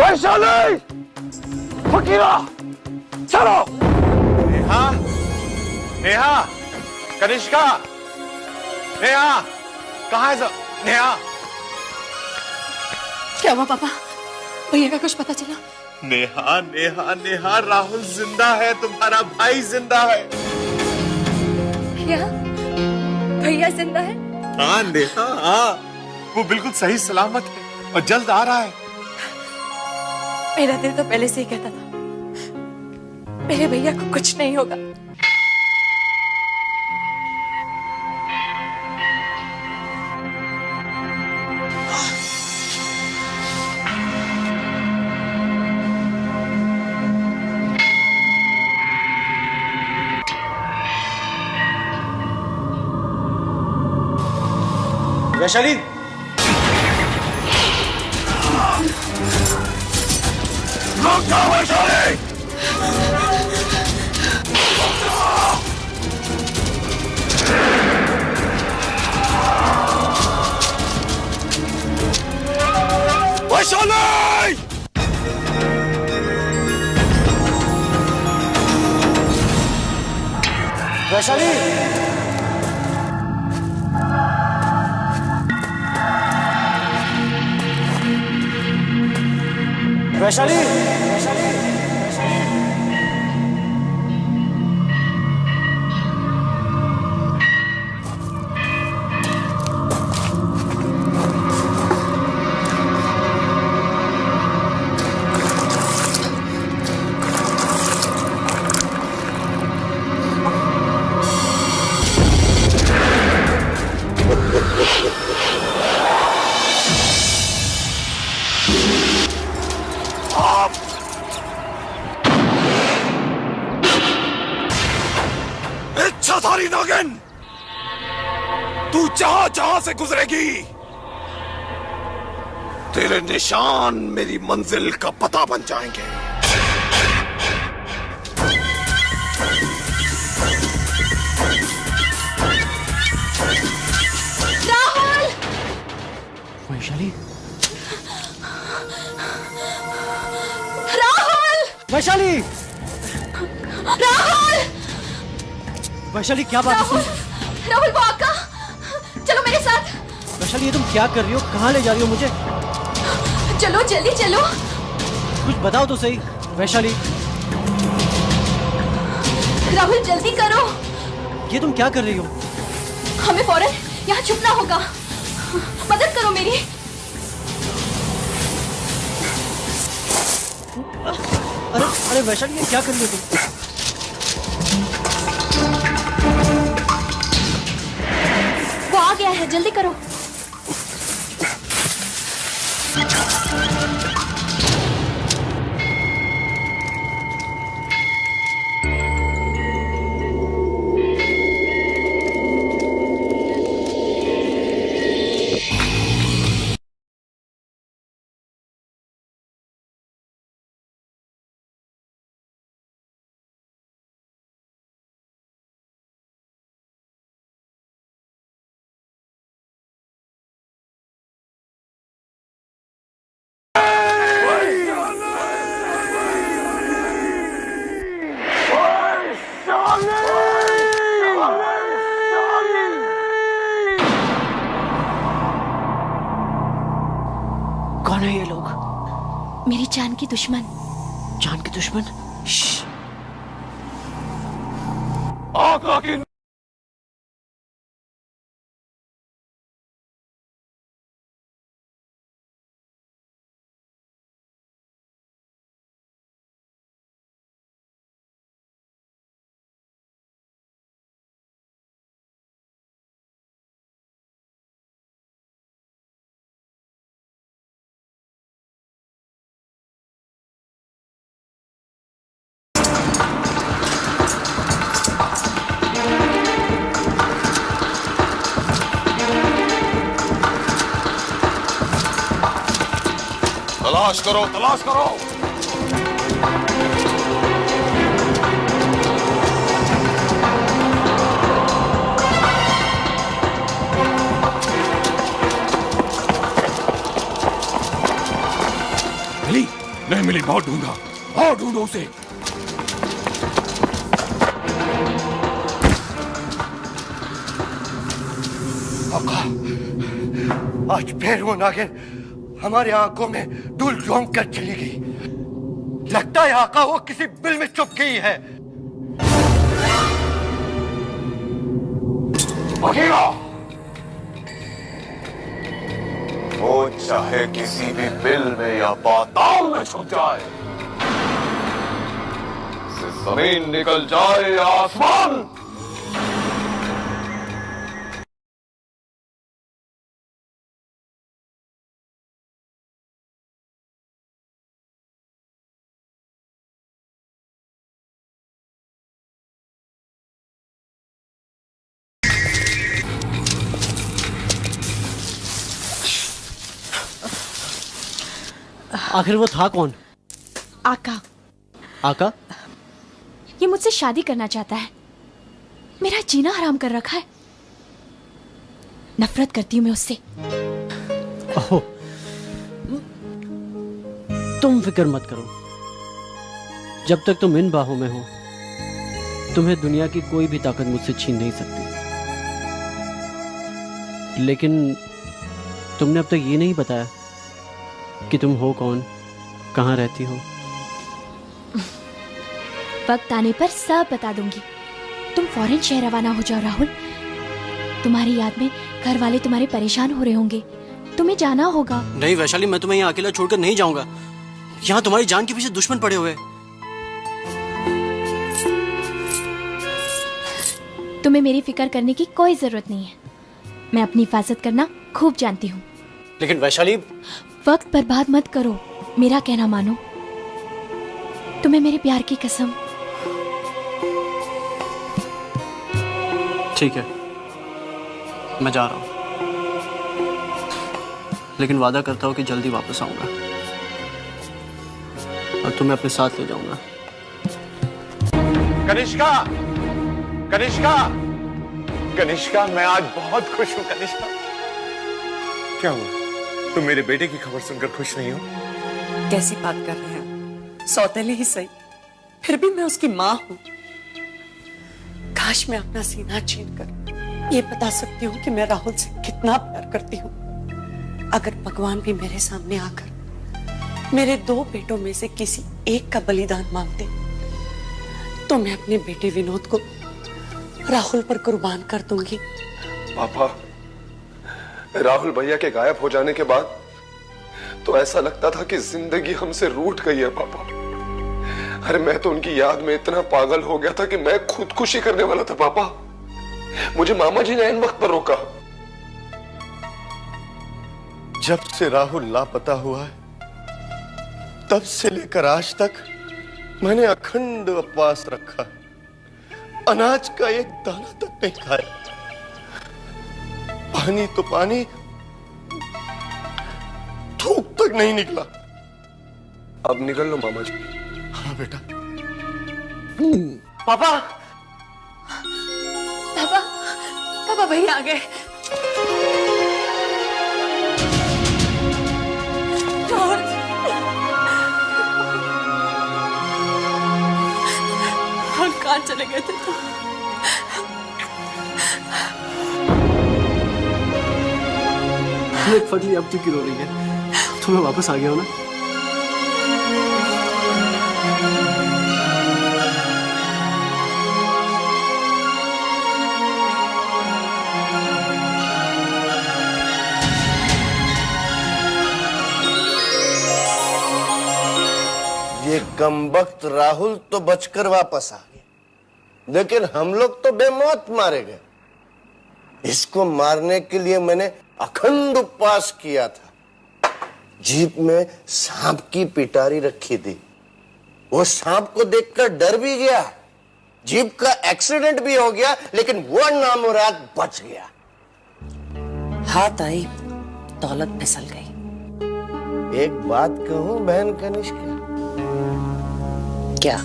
L: वैशाली, फकीरा, चलो।
I: नेहा, नेहा, कनिष्का, नेहा, कहाँ है सब? नेहा,
J: क्या हुआ पापा? भैया का कुछ पता चला?
I: नेहा, नेहा, नेहा, राहुल जिंदा है, तुम्हारा भाई जिंदा है।
J: क्या? भैया जिंदा है?
I: हाँ नेहा, हाँ, वो बिल्कुल सही सलामत है और जल्द आ रहा है।
J: मेरा दिल तो पहले से ही कहता था मेरे भैया को कुछ नहीं होगा।
I: वैशाली,
L: रुक जाओ वैशाली। वैशाली,
F: वैशाली, वैशाली,
L: इच्छाधारी नागिन, तू जहां जहां से गुजरेगी, तेरे निशान मेरी मंजिल का पता बन जाएंगे।
J: राहुल!
F: वैशाली,
J: राहुल!
F: वैशाली,
J: राहुल!
F: वैशाली, क्या बात है?
J: राहुल वो आका, चलो मेरे साथ।
F: वैशाली, ये तुम क्या कर रही हो? कहाँ ले जा रही हो मुझे?
J: चलो जल्दी चलो।
F: कुछ बताओ तो सही वैशाली।
J: राहुल जल्दी करो।
F: ये तुम क्या कर रही हो?
J: हमें फौरन यहाँ छुपना होगा। मदद करो मेरी।
F: अरे अरे वैशाली, ये क्या कर रही हो तुम?
J: वो आ गया है, जल्दी करो।
F: कौन है ये लोग?
E: मेरी जान की दुश्मन।
F: जान के दुश्मन?
L: आका की तलाश करो, तलाश करो। मिली, मिली बहुत ढूंढा, और ढूंढो उसे।
M: आज फिर वो नागिन हमारी आंखों में धूल झोंक कर चली गई। लगता है आका वो किसी बिल में छुप गई है।
L: बघेरा, वो चाहे किसी भी बिल में या पाताल में छुप जाए, से जमीन निकल जाए या आसमान,
F: आखिर वो था कौन?
E: आका।
F: आका?
E: ये मुझसे शादी करना चाहता है, मेरा जीना हराम कर रखा है। नफरत करती हूँ मैं उससे।
F: ओह, तुम फिक्र मत करो, जब तक तुम इन बाहों में हो तुम्हें दुनिया की कोई भी ताकत मुझसे छीन नहीं सकती। लेकिन तुमने अब तक ये नहीं बताया कि तुम हो कौन, कहाँ रहती हो।
E: वक्त आने पर सब बता दूंगी। तुम फौरन शहर रवाना हो जाओ राहुल। तुम्हारी याद में घर वाले तुम्हारे परेशान हो रहे होंगे, तुम्हें जाना होगा।
F: नहीं वैशाली, मैं तुम्हें यहाँ अकेला छोड़कर नहीं जाऊंगा। यहाँ तुम्हारी जान के पीछे दुश्मन पड़े हुए।
E: तुम्हें मेरी फिक्र करने की कोई जरूरत नहीं है, मैं अपनी हिफाजत करना खूब जानती हूँ।
F: लेकिन वैशाली,
E: वक्त बर्बाद मत करो, मेरा कहना मानो। तुम्हें मेरे प्यार की कसम।
F: ठीक है, मैं जा रहा हूं, लेकिन वादा करता हूं कि जल्दी वापस आऊंगा और तुम्हें अपने साथ ले जाऊंगा।
I: कनिष्का, कनिष्का, कनिष्का, मैं आज बहुत खुश हूं। कनिष्का, क्या हुआ? तुम मेरे बेटे की खबर सुनकर खुश नहीं हो?
C: कैसी बात कर रहे हैं? सौतेले ही सही, फिर भी मैं उसकी माँ हूं। काश मैं अपना सीना चीर कर ये बता सकती हूँ कि मैं राहुल से कितना प्यार करती हूँ। अगर भगवान भी मेरे सामने आकर मेरे 2 बेटों में से किसी एक का बलिदान मांगते तो मैं अपने बेटे विनोद को राहुल पर कुर्बान कर दूंगी।
D: पापा, राहुल भैया के गायब हो जाने के बाद तो ऐसा लगता था कि जिंदगी हमसे रूठ गई है पापा। अरे मैं तो उनकी याद में इतना पागल हो गया था कि मैं खुदकुशी करने वाला था पापा। मुझे मामा जी ने इन वक्त पर रोका। जब से राहुल लापता हुआ है तब से लेकर आज तक मैंने अखंड उपवास रखा, अनाज का एक दाना तक नहीं खाया। पानी तो पानी, थूक तक नहीं निकला। अब निकल लो मामा जी। हाँ बेटा।
C: पापा, पापा, पापा भैया आ गए। हम कहाँ चले गए थे?
F: एक फटली अब तू क्यों रो रही है? तुम्हें वापस आ गया हो ना?
M: ये कमबख्त राहुल तो बचकर वापस आ गया, लेकिन हम लोग तो बेमौत मारे गए। इसको मारने के लिए मैंने अखंड उपवास किया था। जीप में सांप की पिटारी रखी थी, वो सांप को देखकर डर भी गया। जीप का एक्सीडेंट भी हो गया, लेकिन वो नामुराद बच गया।
C: हाथ आई, दौलत फिसल गई।
M: एक बात कहूं बहन कनिष्का?
C: क्या?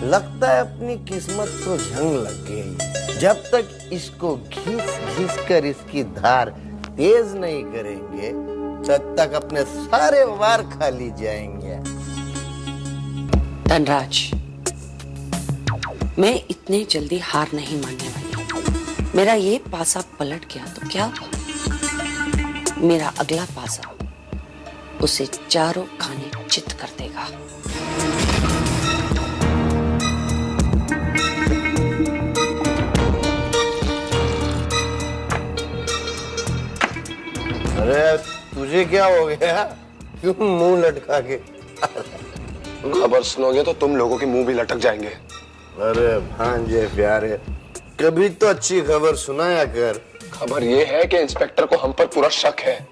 M: लगता है अपनी किस्मत को जंग लग गई। जब तक इसको घिस घिस कर इसकी धार तेज नहीं करेंगे तब तक अपने सारे वार खाली जाएंगे।
C: धनराज, मैं इतने जल्दी हार नहीं मानने वाली। मेरा ये पासा पलट गया तो क्या होगा? मेरा अगला पासा उसे चारों खाने चित कर देगा।
M: अरे तुझे क्या हो गया? क्यों मुंह लटका के?
D: खबर सुनोगे तो तुम लोगों के मुंह भी लटक जाएंगे।
M: अरे भांजे प्यारे, कभी तो अच्छी खबर सुनाया कर।
D: खबर ये है कि इंस्पेक्टर को हम पर पूरा शक है।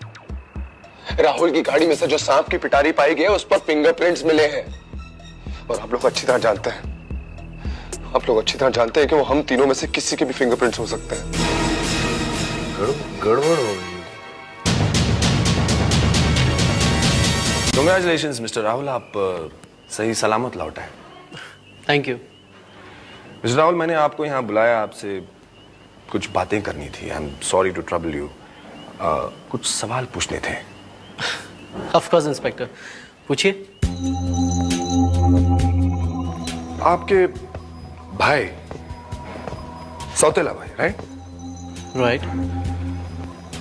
D: राहुल की गाड़ी में से जो सांप की पिटारी पाई गई है उस पर फिंगरप्रिंट्स मिले हैं। और आप लोग अच्छी तरह जानते हैं, कि वो हम तीनों में से किसी के भी फिंगरप्रिंट्स हो सकते हैं।
M: गड़बड़ हो गई।
H: Congratulations, मिस्टर राहुल, आप सही सलामत लौटे हैं।
F: Thank you.
H: मिस्टर राहुल, मैंने आपको यहाँ बुलाया, आपसे कुछ बातें करनी थी। I am sorry to trouble you. कुछ सवाल पूछने थे।
F: ऑफ कोर्स इंस्पेक्टर, पूछिए।
H: आपके भाई, सौतेला भाई, राइट?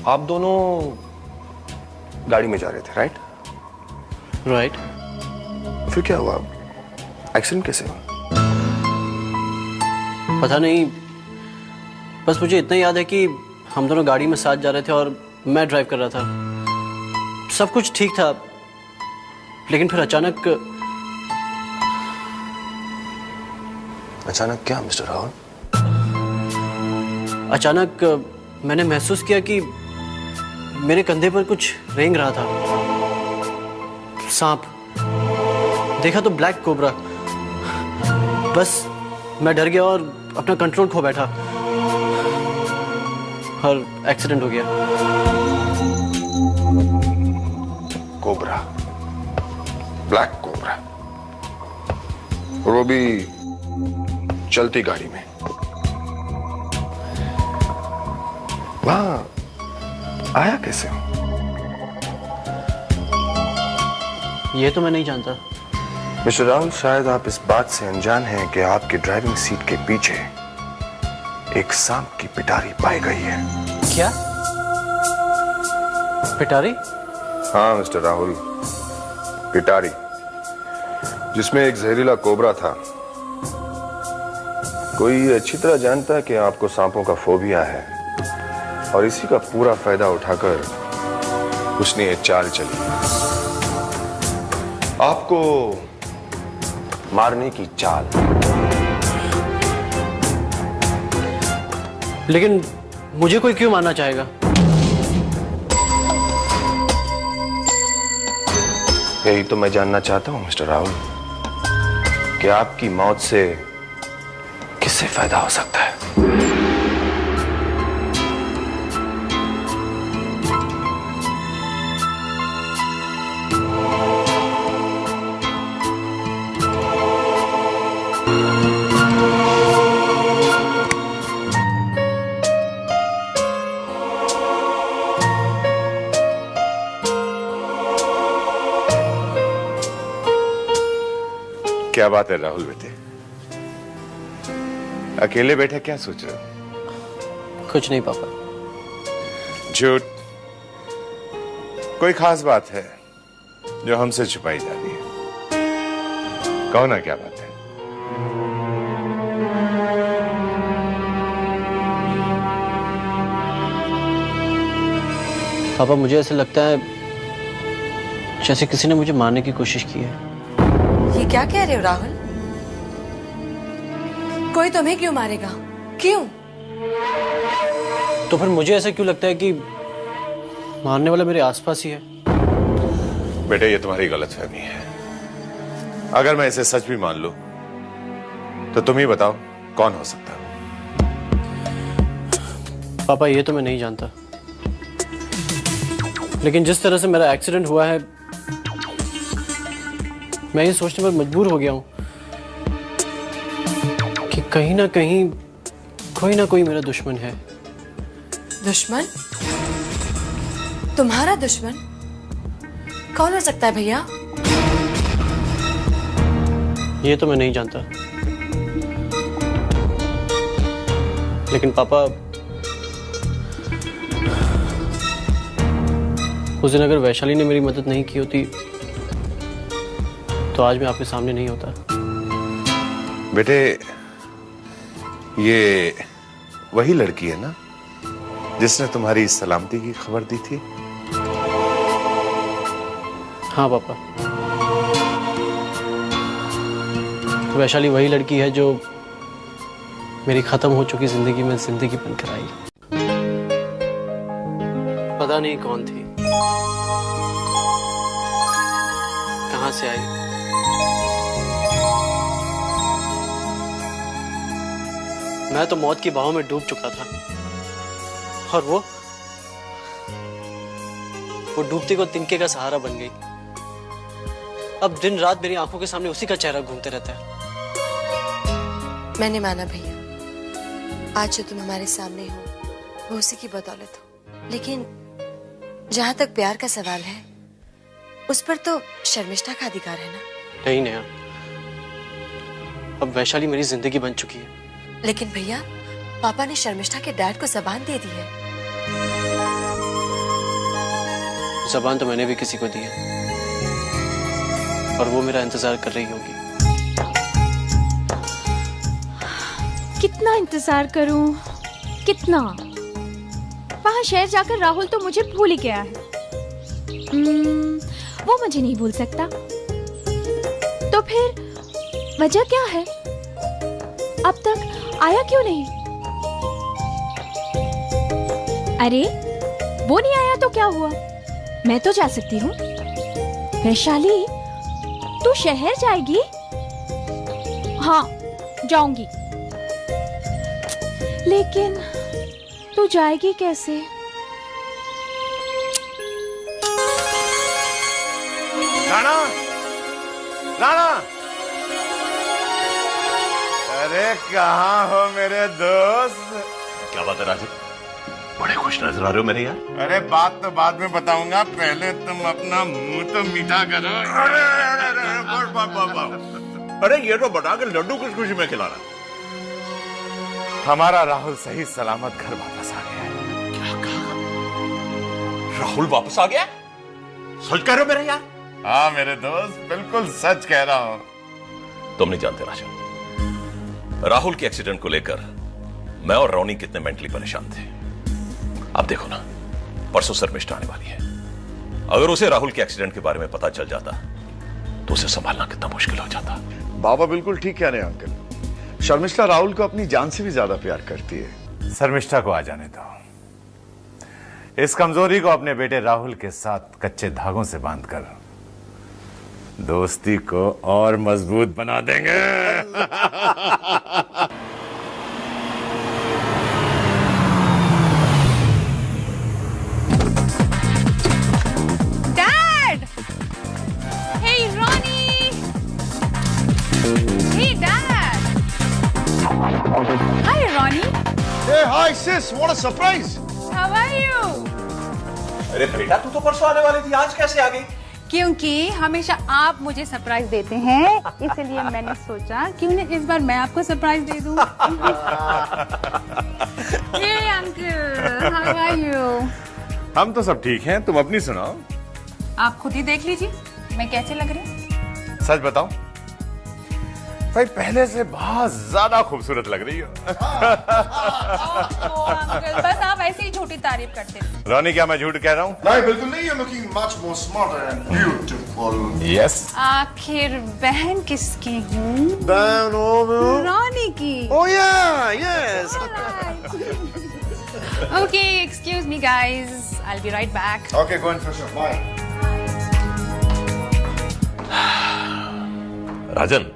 H: आप दोनों गाड़ी में जा रहे थे, राइट? फिर क्या हुआ? एक्सीडेंट कैसे हुआ?
F: पता नहीं, बस मुझे इतना याद है कि हम दोनों गाड़ी में साथ जा रहे थे और मैं ड्राइव कर रहा था। सब कुछ ठीक था, लेकिन फिर अचानक
H: क्या मिस्टर राहुल?
F: अचानक मैंने महसूस किया कि मेरे कंधे पर कुछ रेंग रहा था। सांप देखा तो ब्लैक कोबरा। बस मैं डर गया और अपना कंट्रोल खो बैठा और एक्सीडेंट हो गया।
H: कोबरा, ब्लैक कोबरा, और वो भी चलती गाड़ी में। वहां आया कैसे?
F: ये तो मैं नहीं जानता।
H: मिस्टर राहुल, शायद आप इस बात से अनजान हैं कि आपकी ड्राइविंग सीट के पीछे एक सांप की पिटारी पाई गई है।
F: क्या? पिटारी?
H: हाँ मिस्टर राहुल, पिटारी, जिसमें एक जहरीला कोबरा था। कोई अच्छी तरह जानता है कि आपको सांपों का फोबिया है और इसी का पूरा फायदा उठाकर उसने ये चाल चली, आपको मारने की चाल।
F: लेकिन मुझे कोई क्यों मारना चाहेगा?
H: यही तो मैं जानना चाहता हूं मिस्टर राहुल, कि आपकी मौत से किससे फायदा हो सकता है?
I: क्या बात है राहुल बेटे, अकेले बैठे क्या सोच रहे हो?
F: कुछ नहीं पापा।
I: झूठ। कोई खास बात है जो हमसे छुपाई जा रही है? कहो ना क्या बात है।
F: पापा, मुझे ऐसा लगता है जैसे किसी ने मुझे मारने की कोशिश की है।
O: ये क्या कह रहे हो राहुल? कोई तुम्हें क्यों मारेगा? क्यों?
F: तो फिर मुझे ऐसा क्यों लगता है कि मारने वाला मेरे आसपास ही है?
I: बेटे, ये तुम्हारी गलतफहमी है। अगर मैं इसे सच भी मान लूं तो तुम ही बताओ कौन हो सकता है?
F: पापा, ये तो मैं नहीं जानता, लेकिन जिस तरह से मेरा एक्सीडेंट हुआ है, मैं ये सोचने पर मजबूर हो गया हूं कि कहीं ना कहीं कोई ना कोई मेरा दुश्मन है।
O: दुश्मन? तुम्हारा दुश्मन? कौन हो सकता है भैया?
F: ये तो मैं नहीं जानता, लेकिन पापा उस दिन अगर वैशाली ने मेरी मदद नहीं की होती तो आज मैं आपके सामने नहीं होता।
I: बेटे, ये वही लड़की है ना जिसने तुम्हारी सलामती की खबर दी थी?
F: हाँ पापा, वैशाली वही लड़की है जो मेरी खत्म हो चुकी जिंदगी में जिंदगी बनकर आई। पता नहीं कौन थी, कहां से आई, मैं तो मौत की बाहों में डूब चुका था और वो डूबते को तिनके का सहारा बन गई। अब दिन रात मेरी आंखों के सामने उसी का चेहरा घूमते रहता है।
O: मैंने माना भैया, आज जो तुम हमारे सामने हो वो उसी की बदौलत हो, लेकिन जहां तक प्यार का सवाल है उस पर तो शर्मिष्ठा का अधिकार है ना?
F: नहीं नेहा, अब वैशाली मेरी जिंदगी बन चुकी है।
O: लेकिन भैया, पापा ने शर्मिष्ठा के डैड को जबान दे दी है।
F: जबान तो मैंने भी किसी को दी है और वो मेरा इंतजार कर रही होगी।
E: कितना इंतजार करूं, कितना? वहां शहर जाकर राहुल तो मुझे भूल ही गया है। वो मुझे नहीं भूल सकता, तो फिर वजह क्या है? अब तक आया क्यों नहीं? अरे वो नहीं आया तो क्या हुआ, मैं तो जा सकती हूँ। वैशाली, तू शहर जाएगी? हाँ जाऊंगी, लेकिन तू जाएगी कैसे?
I: राणा, राणा, अरे कहाँ हो मेरे दोस्त?
G: क्या बात है राजन, बड़े खुश नजर आ रहे हो मेरे यार।
I: अरे बात तो बाद में बताऊंगा, पहले तुम अपना मुंह तो मीठा करो।
G: अरे ये तो बता के लड्डू किस खुशी में खिला रहा?
I: हमारा राहुल सही सलामत घर वापस आ गया है।
G: क्या कहा? राहुल वापस आ गया? सच कह रहे हो मेरे यार?
I: हाँ मेरे दोस्त, बिल्कुल सच कह रहा हूँ।
G: तुम नहीं जानते राजन, राहुल के एक्सीडेंट को लेकर मैं और रोनी कितने मेंटली परेशान थे। अब देखो ना, परसों शर्मिष्ठा आने वाली है। अगर उसे राहुल के एक्सीडेंट के बारे में पता चल जाता तो उसे संभालना कितना मुश्किल हो जाता।
A: बाबा बिल्कुल ठीक कह रहे हैं अंकल। शर्मिष्ठा राहुल को अपनी जान से भी ज्यादा प्यार करती है।
I: शर्मिष्ठा को आ जाने दो, इस कमजोरी को अपने बेटे राहुल के साथ कच्चे धागों से बांधकर दोस्ती को और मजबूत बना देंगे।
J: Dad! Hey, Ronnie! Hey, Dad! Hi, Ronnie.
A: Hey, hi sis, what a surprise!
J: How are you?
G: अरे बेटा, तू तो परसों आने वाली थी, आज कैसे आ गई?
P: क्योंकि हमेशा आप मुझे सरप्राइज देते हैं, इसलिए मैंने सोचा क्यों न इस बार मैं आपको सरप्राइज दे दूं। Hey uncle, how are you?
I: हम तो सब ठीक हैं, तुम अपनी सुनाओ।
P: आप खुद ही देख लीजिए मैं कैसे लग रही हूँ।
I: सच बताओ भाई, पहले से बहुत ज्यादा खूबसूरत लग रही हो।
P: अंकल बस आप ऐसे ही झूठी तारीफ करते हैं।
I: रोनी, क्या मैं झूठ कह रहा हूँ?
A: नहीं बिल्कुल नहीं, you're looking much more smarter and beautiful.
I: Yes.
P: आखिर बहन किसकी हूँ?
A: बहन
P: रोनी की।
A: Oh yeah, yes.
P: Okay, excuse me guys, I'll be right back.
A: Okay, go and fresh up. Bye.
G: राजन,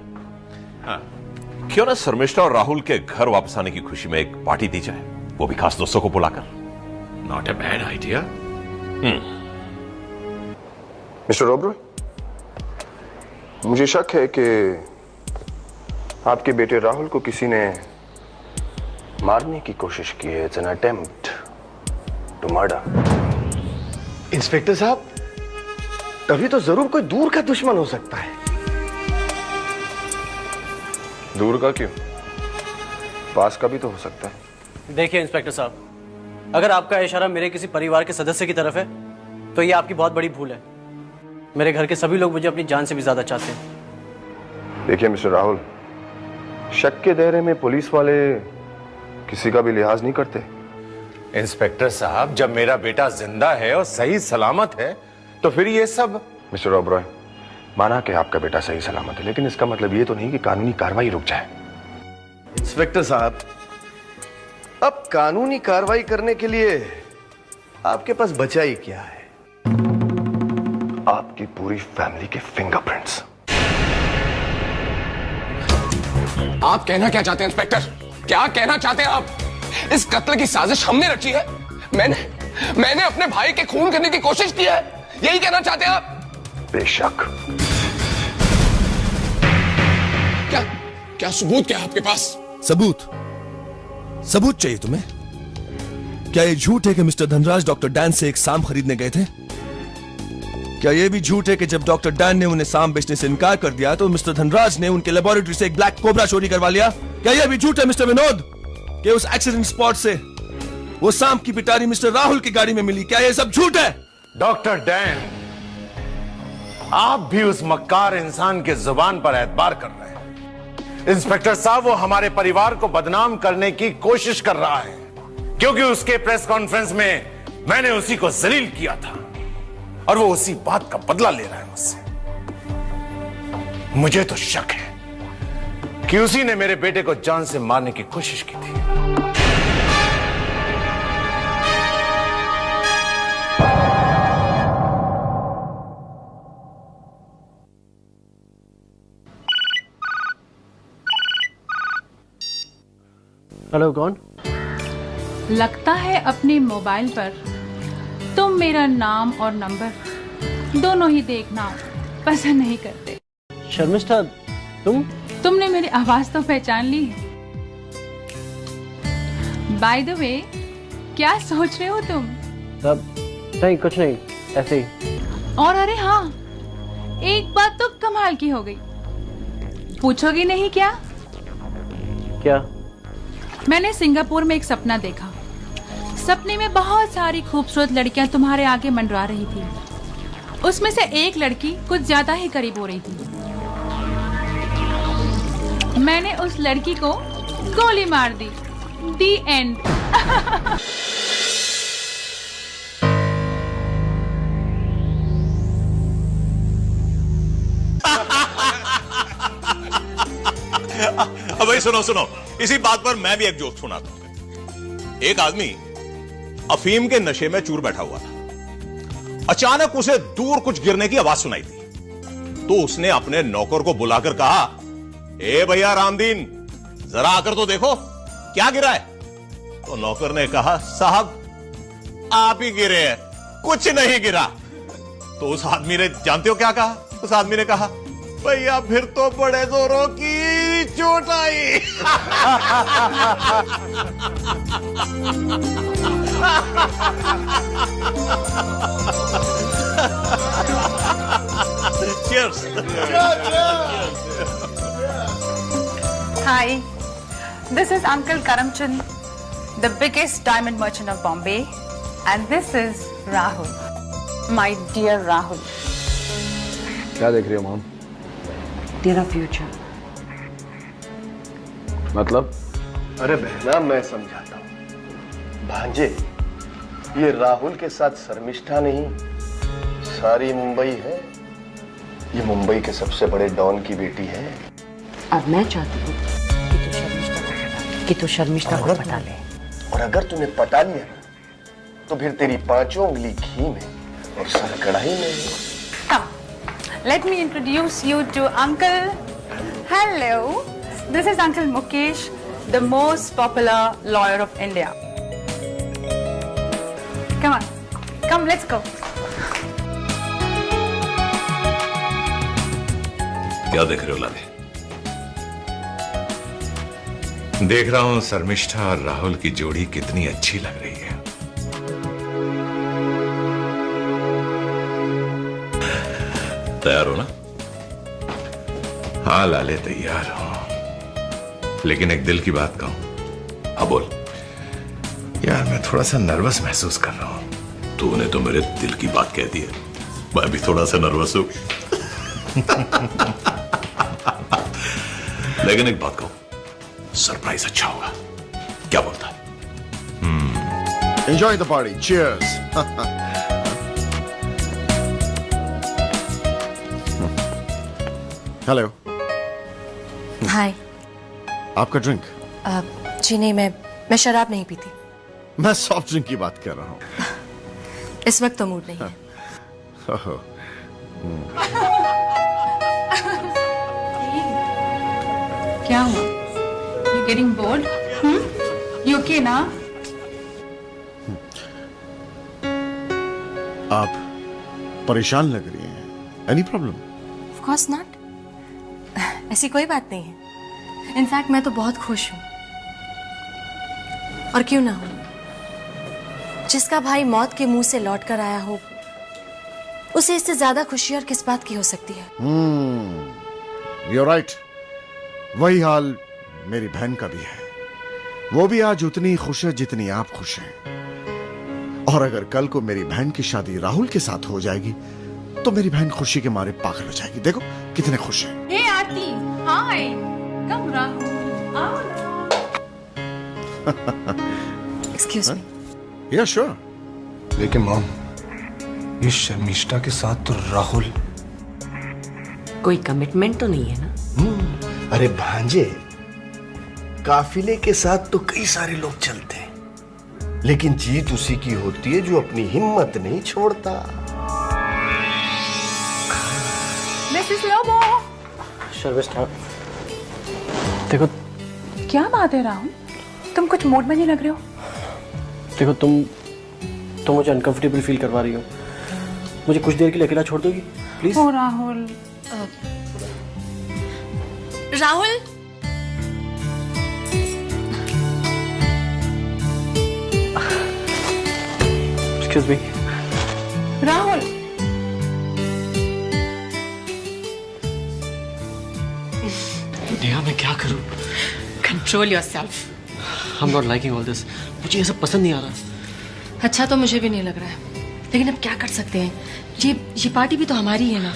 G: क्यों ना शर्मिष्ठा और राहुल के घर वापस आने की खुशी में एक पार्टी दी जाए, वो भी खास दोस्तों को बुलाकर। Not a bad idea.
H: Mister Oberoi, मुझे शक है कि आपके बेटे राहुल को किसी ने मारने की कोशिश की है। It's an attempt to murder.
A: Inspector साहब, तभी तो जरूर कोई दूर का दुश्मन हो सकता है।
H: दूर का क्यों? पास का भी तो हो सकता है।
F: देखिए इंस्पेक्टर साहब, अगर आपका इशारा मेरे किसी परिवार के सदस्य की तरफ है तो ये आपकी बहुत बड़ी भूल है। मेरे घर के सभी लोग मुझे अपनी जान से भी ज्यादा चाहते हैं।
H: देखिए मिस्टर राहुल, शक के दायरे में पुलिस वाले किसी का भी लिहाज नहीं करते।
I: इंस्पेक्टर साहब, जब मेरा बेटा जिंदा है और सही सलामत है तो फिर ये सब।
H: मिस्टर ओबरॉय, माना कि आपका बेटा सही सलामत है, लेकिन इसका मतलब ये तो नहीं कि कानूनी कार्रवाई रुक जाए।
M: इंस्पेक्टर साहब, अब कानूनी कार्रवाई करने के लिए आपके पास बचा ही क्या है?
H: आपकी पूरी फैमिली के फिंगरप्रिंट्स।
Q: आप कहना क्या चाहते हैं इंस्पेक्टर? क्या कहना चाहते हैं आप? इस कत्ल की साजिश हमने रची है। मैंने अपने भाई के खून करने की कोशिश की है, यही कहना चाहते हैं आप?
H: बेशक।
Q: क्या सबूत क्या है आपके पास?
B: सबूत चाहिए तुम्हें? क्या ये झूठ है कि मिस्टर धनराज डॉक्टर डैन से एक सांप खरीदने गए थे? क्या ये भी झूठ है कि जब डॉक्टर डैन ने उन्हें सांप बेचने से इनकार कर दिया तो मिस्टर धनराज ने उनके लेबोरेटरी से एक ब्लैक कोबरा चोरी करवा लिया? क्या यह भी झूठ है मिस्टर विनोद कि उस एक्सीडेंट स्पॉट से वो सांप की पिटारी मिस्टर राहुल की गाड़ी में मिली? क्या यह सब झूठ है?
I: डॉक्टर डैन, आप भी उस मक्कार इंसान के जुबान पर एतबार कर रहे हैं। इंस्पेक्टर साहब, वो हमारे परिवार को बदनाम करने की कोशिश कर रहा है क्योंकि उसके प्रेस कॉन्फ्रेंस में मैंने उसी को जलील किया था और वो उसी बात का बदला ले रहा है मुझसे। मुझे तो शक है कि उसी ने मेरे बेटे को जान से मारने की कोशिश की थी।
F: हेलो, कौन?
P: लगता है अपने मोबाइल पर तुम मेरा नाम और नंबर दोनों ही देखना पसंद नहीं करते।
F: शर्मिष्ठा,
P: तुमने मेरी आवाज तो पहचान ली। बाय द वे, क्या सोच रहे हो तुम?
F: नहीं, कुछ नहीं, ऐसे ही।
P: और अरे हाँ, एक बात तो कमाल की हो गई। पूछोगी नहीं क्या?
F: क्या?
P: मैंने सिंगापुर में एक सपना देखा। सपने में बहुत सारी खूबसूरत लड़कियां तुम्हारे आगे मंडरा रही थी। उसमें से एक लड़की कुछ ज्यादा ही करीब हो रही थी। मैंने उस लड़की को गोली मार दी। दी एंड।
R: अब भाई सुनो, इसी बात पर मैं भी एक जोक सुनाता हूं। एक आदमी अफीम के नशे में चूर बैठा हुआ था। अचानक उसे दूर कुछ गिरने की आवाज सुनाई दी तो उसने अपने नौकर को बुलाकर कहा, ए भैया रामदीन, जरा आकर तो देखो क्या गिरा है। तो नौकर ने कहा, साहब आप ही गिरे हैं, कुछ नहीं गिरा। तो उस आदमी ने, जानते हो क्या कहा? उस आदमी ने कहा, भैया फिर तो बड़े जोरों की चोट आई। Cheers.
P: Hi, this is Uncle Karamchand, the biggest diamond merchant of Bombay, and this is Rahul, my dear Rahul.
H: क्या देख रही हो मॉम?
O: तेरा फ्यूचर।
H: मतलब?
M: अरे बहना, मैं समझाता हूं। भांजे, ये राहुल के साथ शर्मिष्ठा नहीं, सारी मुंबई है। ये मुंबई के सबसे बड़े डॉन की बेटी है।
O: अब मैं चाहती हूँ कि तू शर्मिष्ठा को पटा ले।
M: और अगर तूने पटा लिया तो फिर तेरी 5 उंगली घी में और सर कढ़ाई में।
P: Let me introduce you to Uncle. Hello, this is Uncle Mukesh, the most popular lawyer of India. Come on, come, let's go.
R: क्या देख रहे हो लाले? देख रहा हूं शर्मिष्ठा और राहुल की जोड़ी कितनी अच्छी लग रही है। तैयार हो ना? हाँ लाले, तैयार हो। लेकिन एक दिल की बात कहूं। हाँ बोल। यार मैं थोड़ा सा नर्वस महसूस कर रहा हूं। तूने तो मेरे दिल की बात कह दी है, मैं भी थोड़ा सा नर्वस हूं। लेकिन एक बात कहूं, सरप्राइज अच्छा होगा, क्या बोलता है?
A: Enjoy the party. Cheers. Hello.
O: Hi.
A: आपका ड्रिंक?
O: जी नहीं, मैं शराब नहीं पीती।
A: मैं सॉफ्ट ड्रिंक की बात कर रहा हूँ।
O: इस वक्त तो मूड नहीं है।
P: क्या हुआ? You getting bored? You okay ना?
A: आप परेशान लग रही हैं। Any problem?
O: Of course not. ऐसी कोई बात नहीं है। इनफैक्ट मैं तो बहुत खुश हूँ। और क्यों ना हूँ? जिसका भाई मौत के मुंह से लौट कर आया हो, उसे इससे ज्यादा खुशी और किस बात की हो सकती है?
A: You're right. वही हाल मेरी बहन का भी है। वो भी आज उतनी खुश है जितनी आप खुश हैं। और अगर कल को मेरी बहन की शादी राहुल के साथ हो जाएगी तो मेरी बहन खुशी के मारे पागल हो जाएगी। देखो कितने खुश हैं।
P: Hey आरती, हाय, कम राहुल, आओ।
O: Excuse me.
A: Yeah, sure.
H: लेकिन मॉम, इस शर्मिष्ठा के साथ तो राहुल।
C: कोई कमिटमेंट तो नहीं है ना?
M: अरे भांजे, काफिले के साथ तो कई सारे लोग चलते हैं, लेकिन जीत उसी की होती है जो अपनी हिम्मत नहीं छोड़ता।
P: Mrs. Lobo.
F: शर्मिष्ठा, देखो।
P: क्या बात है राहुल? तुम कुछ मूड में नहीं लग रहे हो।
F: देखो तुम मुझे अनकंफर्टेबल फील करवा रही हो। मुझे कुछ देर के लिए अकेला छोड़ दोगी प्लीज?
P: ओ राहुल।
O: Rahul,
F: excuse me.
P: राहुल,
F: नेहा मैं क्या करूं?
O: Control yourself.
F: I am not liking all this. मुझे ये सब पसंद नहीं आ रहा।
O: अच्छा तो मुझे भी नहीं लग रहा है, लेकिन अब क्या कर सकते हैं? ये पार्टी भी तो हमारी है ना।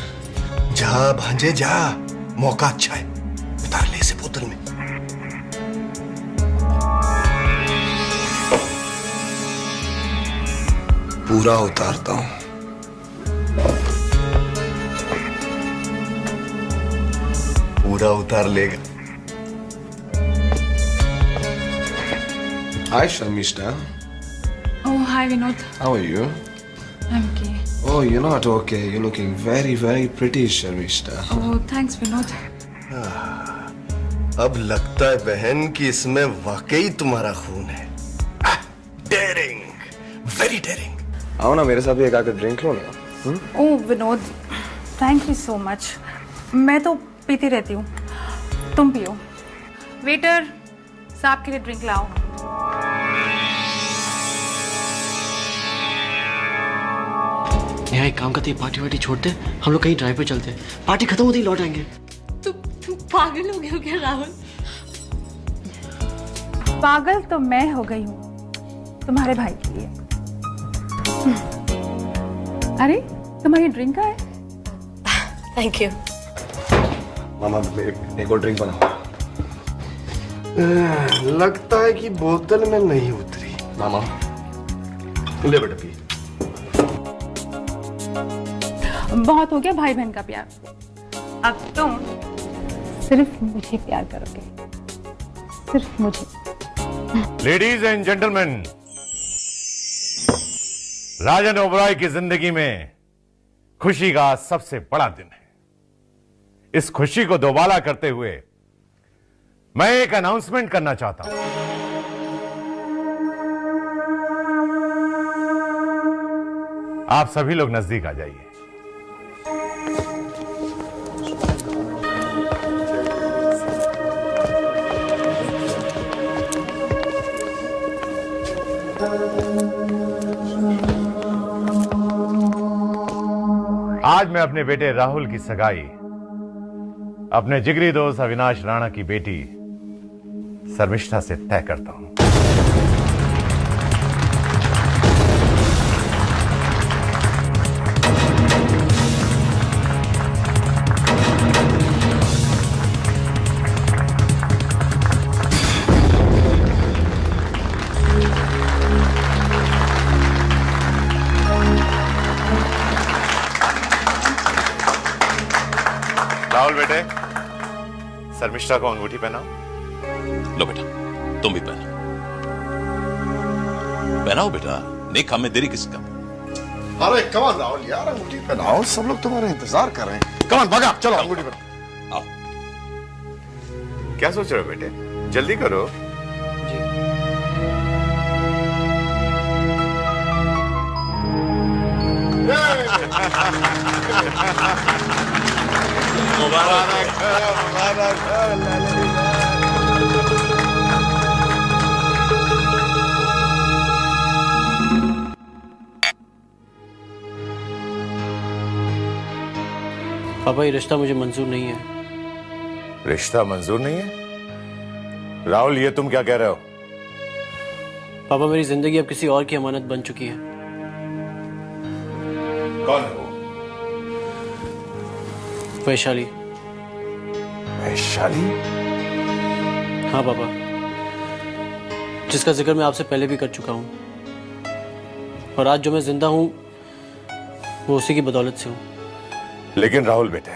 M: जा भांजे जा, मौका अच्छा है, उतार ले इसे बोतल में। पूरा उतारता हूं। पूरा उतार लेगा।
H: Hi, Sharmishta.
P: Oh, hi Vinod.
H: How are you?
P: I'm okay.
H: Oh, you're not okay. You're looking very, very pretty, Sharmishta.
P: Oh, thanks Vinod.
M: अब लगता है बहन कि इसमें वाकई तुम्हारा खून है। Daring, very daring.
H: आओ ना मेरे साथ भी एक आकर ड्रिंक लो ना।
P: Oh Vinod, thank you so much. मैं तो पीती रहती हूँ, तुम पियो। वेटर, साहब के लिए ड्रिंक लाओ।
F: यहाँ एक काम करते हैं, पार्टी वार्टी छोड़ते, हम लोग कहीं ड्राइव पे चलते हैं। पार्टी खत्म होते ही लौट आएंगे।
O: तुम पागल हो गए हो क्या राहुल?
P: पागल तो मैं हो गई हूँ तुम्हारे भाई के लिए। अरे तुम्हारी ड्रिंक है?
O: Thank you.
H: मामा एक और ड्रिंक बनाओ।
M: लगता है कि बोतल में नहीं उतरी।
H: मामा ले बेटा पी।
P: बहुत हो गया भाई बहन का प्यार, अब तुम सिर्फ मुझे प्यार करोगे, सिर्फ मुझे।
G: लेडीज एंड जेंटलमैन, राजन ओबरॉय की जिंदगी में खुशी का सबसे बड़ा दिन है। इस खुशी को दोबारा करते हुए मैं एक अनाउंसमेंट करना चाहता हूं। आप सभी लोग नजदीक आ जाइए। आज मैं अपने बेटे राहुल की सगाई अपने जिगरी दोस्त अविनाश राणा की बेटी
I: शर्मिष्ठा से तय करता हूं। राहुल बेटे, शर्मिष्ठा को अंगूठी पहनाओ।
R: लो बेटा, तुम भी पहनो। पहनाओ बेटा, नेक काम में देरी किस काम?
A: अरे कमान राहुल यार, अंगूठी पहनाओ, सब लोग तुम्हारा इंतजार कर रहे हैं। कमान भागा, चलो अंगूठी पहनाओ।
R: आओ।
I: क्या सोच रहे हो बेटे? जल्दी करो।
R: मुबारक
F: पापा, ये रिश्ता मुझे मंजूर नहीं है।
I: रिश्ता मंजूर नहीं है? राहुल, ये तुम क्या कह रहे हो?
F: पापा, मेरी जिंदगी अब किसी और की अमानत बन चुकी है।
I: कौन है वो?
F: वैशाली।
I: वैशाली?
F: हाँ पापा, जिसका जिक्र मैं आपसे पहले भी कर चुका हूँ, और आज जो मैं जिंदा हूँ वो उसी की बदौलत से हूँ।
I: लेकिन राहुल बेटे,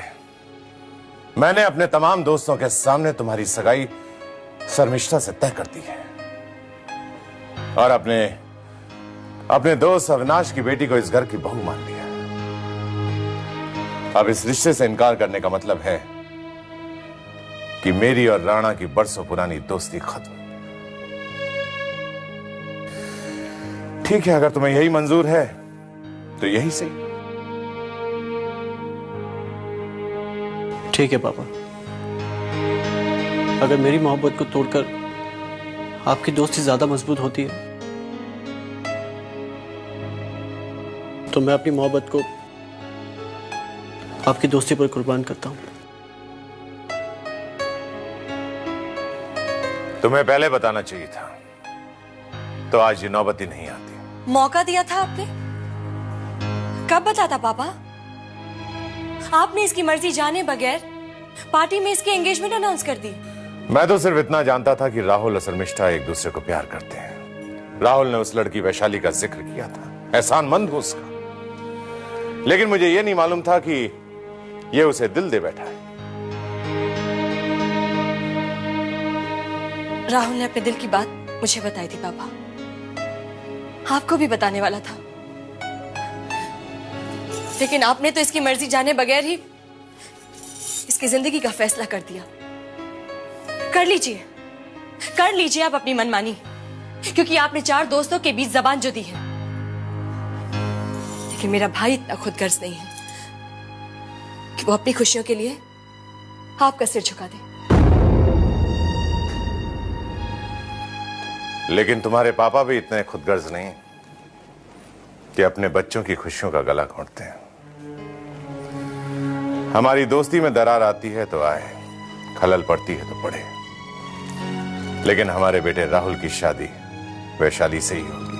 I: मैंने अपने तमाम दोस्तों के सामने तुम्हारी सगाई शर्मिष्ठा से तय कर दी है, और अपने दोस्त अविनाश की बेटी को इस घर की बहू मान लिया। अब इस रिश्ते से इनकार करने का मतलब है कि मेरी और राणा की बरसों पुरानी दोस्ती खत्म। ठीक है, अगर तुम्हें यही मंजूर है तो यही सही।
F: ठीक है पापा, अगर मेरी मोहब्बत को तोड़कर आपकी दोस्ती ज्यादा मजबूत होती है तो मैं अपनी मोहब्बत को आपकी दोस्ती पर कुर्बान करता हूं।
I: तुम्हें पहले बताना चाहिए था, तो आज ये नौबत ही नहीं आती।
O: मौका दिया था आपने, कब बताता पापा? आपने इसकी मर्जी जाने बगैर पार्टी में इसकी एंगेजमेंट अनाउंस कर दी।
I: मैं तो सिर्फ इतना जानता था कि राहुल और शर्मिष्ठा एक दूसरे को प्यार करते हैं। राहुल ने उस लड़की वैशाली का जिक्र किया था, एहसानमंद हूं उसका, लेकिन मुझे यह नहीं मालूम था कि यह उसे दिल दे बैठा है।
O: राहुल ने अपने दिल की बात मुझे बताई थी पापा, आपको भी बताने वाला था, लेकिन आपने तो इसकी मर्जी जाने बगैर ही इसकी जिंदगी का फैसला कर दिया। कर लीजिए आप अपनी मनमानी, क्योंकि आपने 4 दोस्तों के बीच जबान जो दी है। लेकिन मेरा भाई इतना खुदगर्ज नहीं है कि वो अपनी खुशियों के लिए आपका सिर झुका दे।
I: लेकिन तुम्हारे पापा भी इतने खुदगर्ज नहीं कि अपने बच्चों की खुशियों का गला घोंटते हैं। हमारी दोस्ती में दरार आती है तो आए, खलल पड़ती है तो पड़े, लेकिन हमारे बेटे राहुल की शादी वैशाली से ही होगी।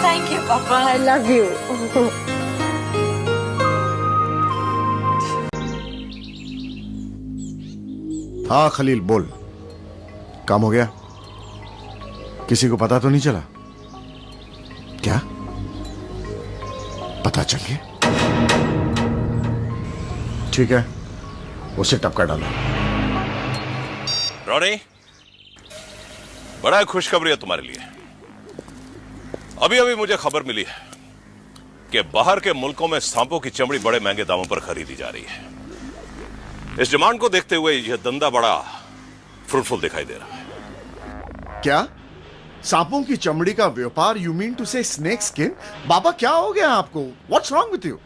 O: थैंक यू पापा, आई लव यू।
A: हाँ खलील बोल, काम हो गया? किसी को पता तो नहीं चला? क्या पता चल गया? ठीक है, उसे टपका डालो।
R: रॉनी, बड़ा खुशखबरी है तुम्हारे लिए। अभी अभी मुझे खबर मिली है कि बाहर के मुल्कों में सांपों की चमड़ी बड़े महंगे दामों पर खरीदी जा रही है। इस डिमांड को देखते हुए यह धंधा बड़ा फ्रूटफुल दिखाई दे रहा है।
A: क्या सांपों की चमड़ी का व्यापार? यू मीन टू से स्नेक स्किन? बाबा क्या हो गया आपको? What's wrong with you?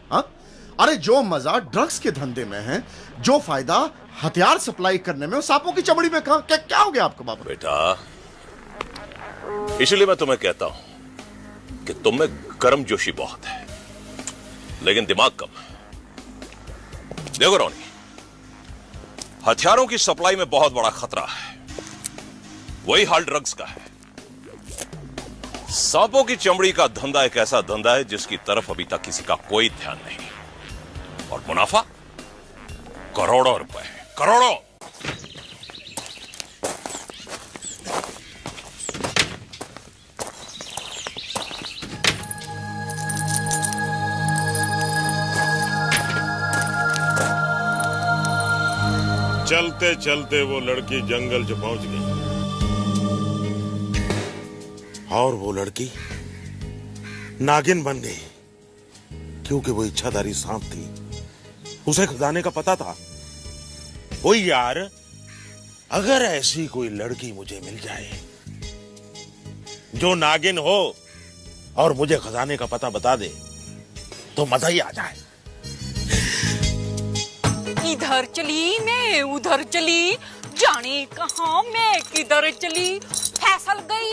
A: अरे जो मजा ड्रग्स के धंधे में है, जो फायदा हथियार सप्लाई करने में, वो सांपों की चमड़ी में कहां? क्या हो गया आपको बाबा?
R: बेटा, इसलिए मैं तुम्हें कहता हूं कि तुम में गर्मजोशी बहुत है लेकिन दिमाग कम है। देखो रोनी, हथियारों की सप्लाई में बहुत बड़ा खतरा है। वही हाल ड्रग्स का है। सांपों की चमड़ी का धंधा एक ऐसा धंधा है जिसकी तरफ अभी तक किसी का कोई ध्यान नहीं, और मुनाफा करोड़ों रुपए है, करोड़ों।
S: चलते चलते वो लड़की जंगल से पहुंच गई, और वो लड़की नागिन बन गई, क्योंकि वो इच्छाधारी सांप थी। उसे खजाने का पता था। ओ यार, अगर ऐसी कोई लड़की मुझे मिल जाए जो नागिन हो और मुझे खजाने का पता बता दे, तो मजा ही आ जाए।
T: इधर चली मैं उधर चली, जाने कहां मैं किधर चली, फैसल गई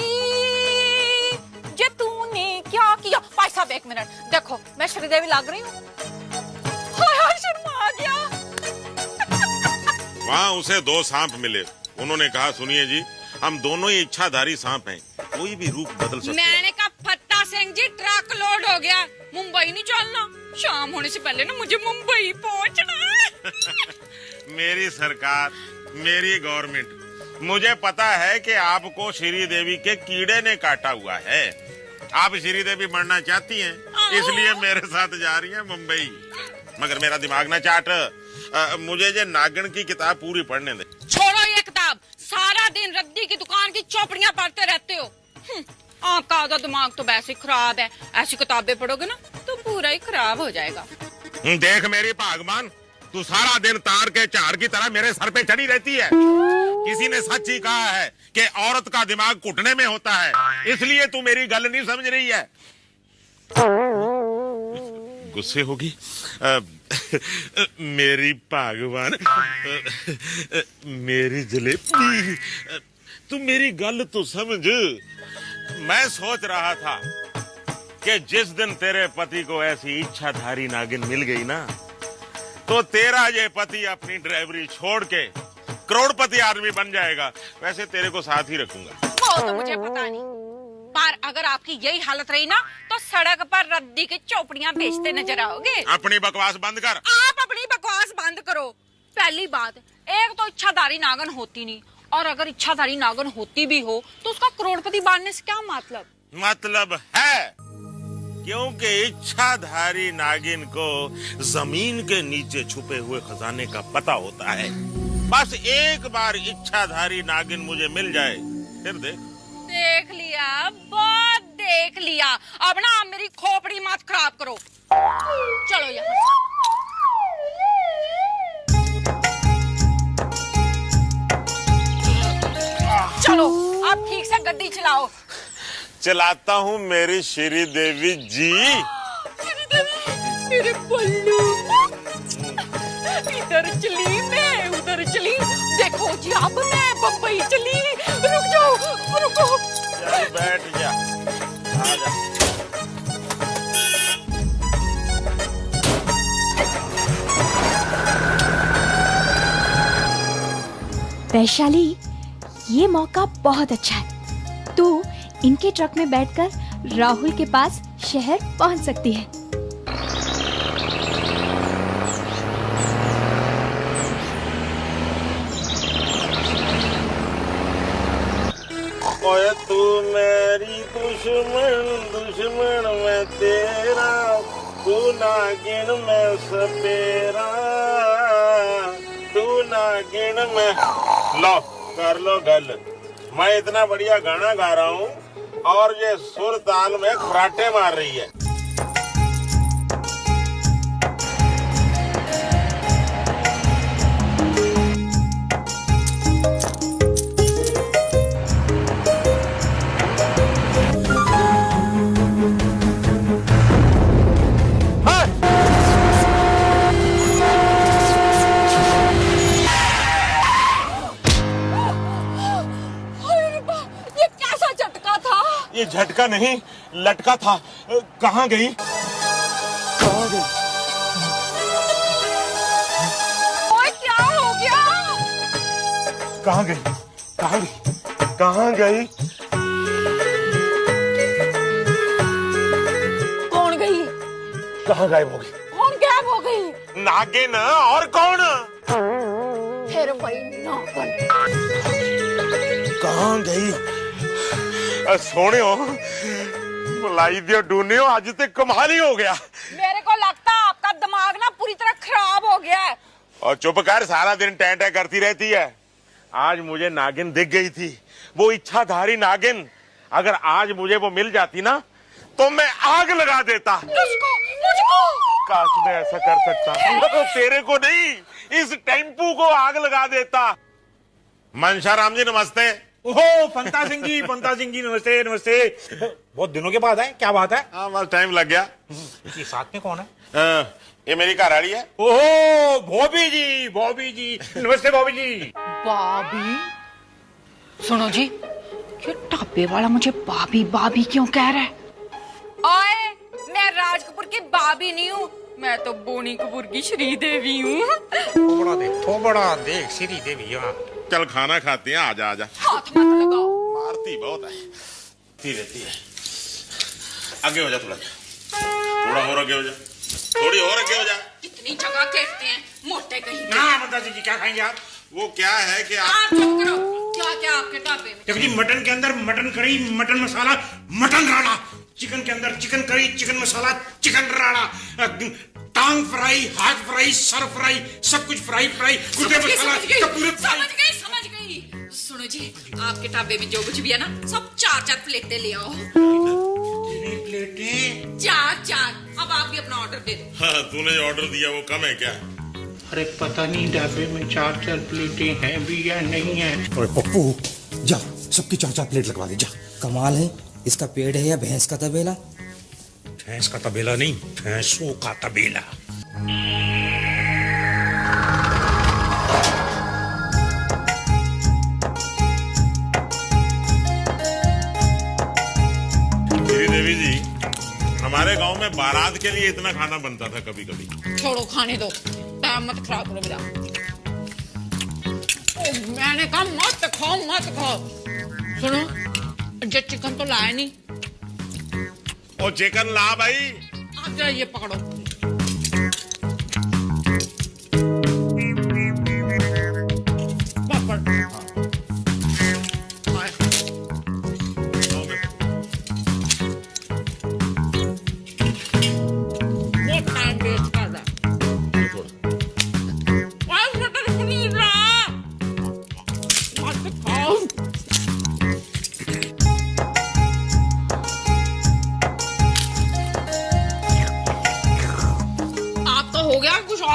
T: जे तूने क्या किया। भाई साहब एक मिनट देखो, मैं श्रीदेवी लग रही हूँ। हाय शर्मा आ गया।
S: वहाँ उसे 2 सांप मिले। उन्होंने कहा, सुनिए जी, हम दोनों ही इच्छाधारी सांप हैं, कोई भी रूप बदल सकते हैं।
T: मैंने कहा फत्ता सिंह जी ट्रक लोड हो गया, मुंबई नहीं चलना, शाम होने से पहले ना मुझे मुंबई पहुंचना है।
S: मेरी सरकार, मेरी गवर्नमेंट, मुझे पता है कि आपको श्रीदेवी के कीड़े ने काटा हुआ है। आप श्रीदेवी मरना चाहती हैं, इसलिए मेरे साथ जा रही हैं मुंबई। मगर मेरा दिमाग ना चाट, मुझे ये नागिन की किताब पूरी पढ़ने दे।
T: छोड़ो ये किताब, सारा दिन रद्दी की दुकान की चौपड़ियां पढ़ते रहते हो। आपका आधा दिमाग तो वैसे खराब है, ऐसी किताबें पढ़ोगे ना तो पूरा ही खराब हो जाएगा।
S: देख मेरी भागमान, तू सारा दिन तार के चार की तरह मेरे सर पे चढ़ी रहती है। किसी ने सच ही कहा है कि औरत का दिमाग घुटने में होता है, इसलिए तू मेरी गल नहीं समझ रही है। गुस्से होगी मेरी भागवान, मेरी जलेबी, तू मेरी गल तो समझ। मैं सोच रहा था कि जिस दिन तेरे पति को ऐसी इच्छाधारी नागिन मिल गई ना, तो तेरा ये पति अपनी ड्राइवरी छोड़ के करोड़पति आदमी बन जाएगा। वैसे तेरे को साथ ही रखूंगा।
T: वो तो मुझे पता नहीं, पर अगर आपकी यही हालत रही ना तो सड़क पर रद्दी की चौपड़ियां बेचते नजर आओगे।
S: अपनी बकवास बंद कर।
T: आप अपनी बकवास बंद करो। पहली बात, एक तो इच्छाधारी नागन होती नहीं, और अगर इच्छाधारी नागन होती भी हो तो उसका करोड़पति बनने से क्या मतलब?
S: मतलब है, क्योंकि इच्छाधारी नागिन को जमीन के नीचे छुपे हुए खजाने का पता होता है। बस एक बार इच्छाधारी नागिन मुझे मिल जाए, फिर
T: देख लिया, बहुत देख लिया। अब ना आप मेरी खोपड़ी मत खराब करो। चलो यहाँ से। चलो आप ठीक से गड्डी चलाओ।
S: चलाता हूँ मेरी श्रीदेवी जी।
T: मेरे बल्लू, इधर चली मैं उधर चली, देखो जी अब मैं बम्बई चली। रुक जाओ, रुको।
S: चल बैठ जा, आ जा।
E: वैशाली, ये मौका बहुत अच्छा है। तू इनके ट्रक में बैठकर राहुल के पास शहर पहुंच सकती है।
S: ओए तू मेरी दुश्मन, दुश्मन मैं तेरा, तू नागिन मैं सपेरा, तू नागिन मैं। लो कर लो गल। मैं इतना बढ़िया गाना गा रहा हूँ और ये सुर ताल में खराटे मार रही है। ये झटका नहीं, लटका था। कहाँ गई?
T: ओए क्या हो गया?
S: कहाँ गई? कहाँ गई? कहाँ गई?
T: कौन गई?
S: कहाँ गायब हो गई?
T: कौन गायब हो गई?
S: नागिन और कौन?
T: फिर वही नागिन।
S: कहाँ गई? सोनियो मलाई दियो डूनियो, आज ते कमाल ही हो गया।
T: मेरे को लगता आपका दिमाग ना पूरी तरह खराब हो गया है।
S: और चुप कर, सारा दिन टैं टैं करती रहती है। आज मुझे नागिन दिख गई थी, वो इच्छाधारी नागिन। अगर आज मुझे वो मिल जाती ना तो मैं आग लगा देता।
T: किसको? मुझको?
S: काश मैं ऐसा कर सकता तो तेरे को नहीं, इस टेम्पू को आग लगा देता। मनशा राम जी नमस्ते।
R: ओहो पंता सिंह जी नमस्ते नमस्ते। बहुत दिनों के बाद है, क्या बात है?
S: हाँ बस टाइम लग गया।
R: ये साथ में कौन है?
S: ये मेरी घरवाली है।
R: ओहो बॉबी जी नमस्ते बॉबी जी।
T: बाबी? सुनो जी, ये टापे वाला मुझे बाबी बाबी क्यों कह रहा है? ओए, मैं राज कपूर की बाबी नहीं हूँ, मैं तो बोनी कपूर की श्रीदेवी हूँ।
R: थोबड़ा देख श्रीदेवी।
S: चल खाना खाते हैं, आजा आजा।
T: हाथ मत लगाओ,
S: मारती बहुत है, रहती है। आगे हो जा, थोड़ा और आगे हो जा, थोड़ी और आगे हो जा।
T: इतनी जगह देखते हैं मोटे कहीं।
R: ना ममता जी क्या खाएंगे आप?
S: वो क्या है कि
T: आप चुप करो। क्या क्या आपके ढाबे में?
R: देखो जी, मटन के अंदर मटन करी, मटन मसाला, मटन राड़ा। चिकन के अंदर चिकन करी, चिकन मसाला, चिकन राड़ा। टांग फ्राई, हाथ फ्राई, सर फ्राई, सब कुछ फ्राई गुर्दे मसाला,
T: समझ गई। सुनो जी, आपके ढाबे में जो कुछ भी है ना, सब 4-4 प्लेटें ले आओ।
R: प्लेटें?
T: 4-4। अब आप भी अपना ऑर्डर दे दो।
S: हाँ, तूने जो ऑर्डर दिया वो कम है क्या?
R: अरे पता नहीं ढाबे में 4-4 प्लेटें हैं भी या नहीं है।
U: अरे पप्पू जा, सबकी 4-4 प्लेट लगवा दे जा। कमाल है, इसका पेड़ है या भैंस का तबेला?
R: भैंस का तबेला नहीं, भैंसों का तबेला।
S: देवी जी, हमारे गांव में बारात के लिए इतना खाना बनता था कभी कभी।
T: छोड़ो, खाने दो, टाइम मत खराब करो मेरा। मैंने कहा मत खाओ। सुनो, जो चिकन तो लाया नहीं।
S: ओ चिकन ला भाई।
T: आप जरा ये पकड़ो।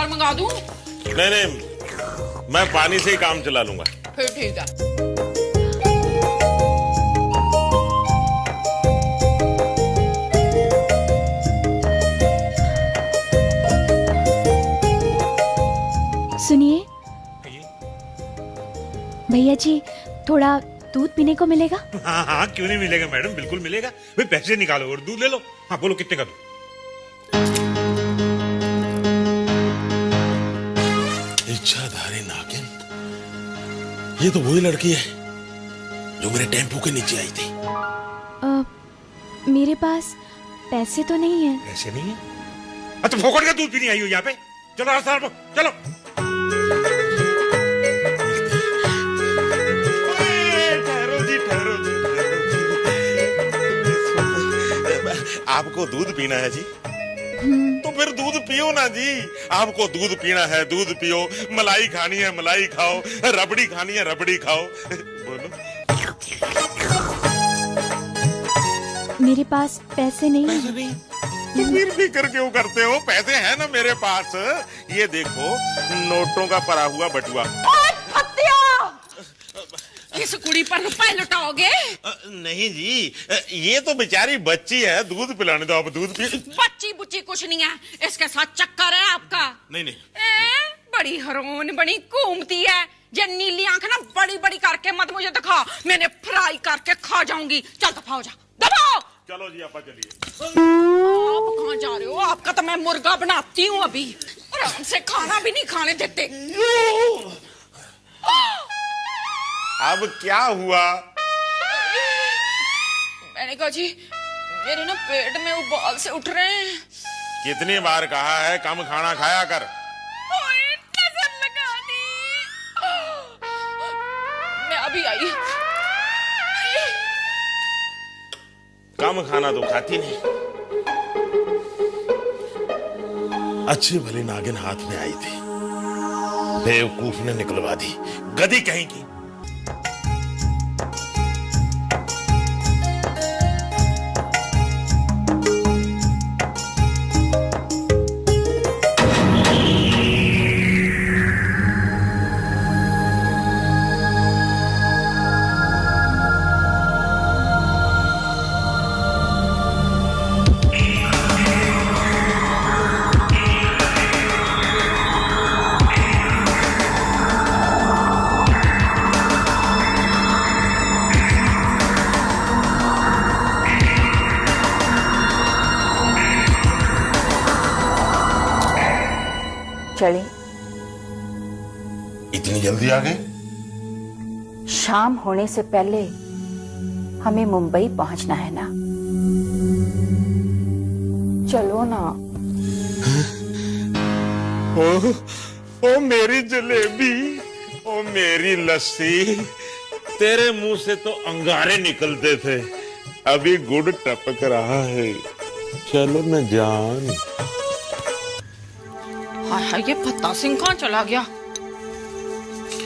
T: मंगा दूं?
S: नहीं, मैं पानी से ही काम चला लूंगा।
T: फिर ठीक है।
E: सुनिए भैया जी, थोड़ा दूध पीने को मिलेगा?
R: हाँ, क्यों नहीं मिलेगा मैडम, बिल्कुल मिलेगा। भाई पैसे निकालो और दूध ले लो। हाँ बोलो, कितने का दूध?
S: इच्छाधारी नागिन, ये तो वही लड़की है जो मेरे टेम्पो के नीचे आई थी।
E: मेरे पास पैसे तो नहीं है।
R: पैसे नहीं है? अच्छा, फोकट का दूध भी नहीं आई हो यहाँ पे? चलो रास्ता चलो। ठहरो जी। आपको दूध पीना है जी? तो फिर दूध पियो ना जी। आपको दूध पीना है, दूध पियो। मलाई खानी है, मलाई खाओ। रबड़ी खानी है, रबड़ी खाओ। बोलो।
E: मेरे पास पैसे नहीं है।
S: तो फिर फिक्र क्यों करते हो? पैसे हैं ना मेरे पास। ये देखो, नोटों का पड़ा हुआ बटुआ।
T: इस कुड़ी पर रुपए लुटाओगे?
S: नहीं जी, ये तो बेचारी बच्ची है, दूध पिलाने दो। आप दूध पी।
T: बच्ची बुच्ची कुछ नहीं है, इसके साथ चक्कर है आपका।
S: नहीं।
T: बड़ी हरोन बनी घूमती है। ये नीली आंख ना बड़ी बड़ी करके मत मुझे दिखा, मैंने फ्राई करके खा जाऊंगी। चल दफाओ जा, दफाओ।
S: चलो जी, आप चलिए।
T: आप कहाँ जा रहे हो? आपका तो मैं मुर्गा बनाती हूँ अभी। आराम से खाना भी नहीं खाने देते।
S: अब क्या हुआ?
T: मैंने कहा जी मेरे ना पेट में उबाल से उठ रहे हैं।
S: कितनी बार कहा है कम खाना खाया कर।
T: नजर लगा दी। मैं अभी आई।
S: कम खाना तो खाती नहीं। अच्छी भली नागिन हाथ में आई थी, बेवकूफ ने निकलवा दी, गधी कहीं की।
N: चले।
S: इतनी जल्दी आ गए?
N: शाम होने से पहले हमें मुंबई पहुंचना है ना। चलो ना।
S: ओ मेरी जलेबी, ओ मेरी लस्सी, तेरे मुंह से तो अंगारे निकलते थे, अभी गुड़ टपक रहा है। चलो न जान।
T: हाय ये फत्ता सिंह कहाँ चला गया?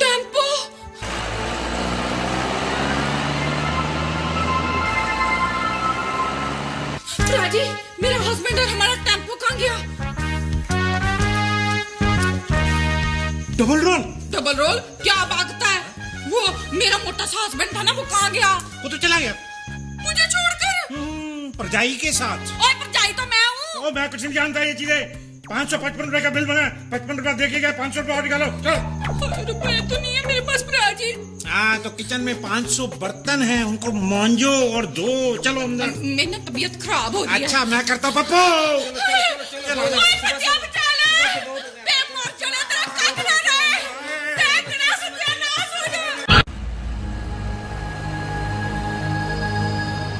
T: टेम्पो। राजी, मेरा हस्बैंड और हमारा टेम्पो कहाँ गया?
U: Double role.
T: डबल रोल क्या भागता है? वो मेरा मोटा सा हस्बैंड था ना, वो कहाँ गया?
U: वो तो चला गया
T: मुझे छोड़कर।
U: परजाई के साथ।
T: ओए परजाई तो मैं हूँ।
U: मैं कुछ नहीं जानता ये चीजें। 555 रुपए का बिल बना, 55 रुपए देखिएगा, 500 रुपए और निकालो। चलो।
T: रुपए तो नहीं है मेरे पास राजी।
U: हाँ तो किचन में 500 बर्तन हैं, उनको मांजो और धो। चलो अंदर।
T: मेरी ना तबीयत खराब हो रही है।
U: अच्छा मैं करता हूँ पप्पू।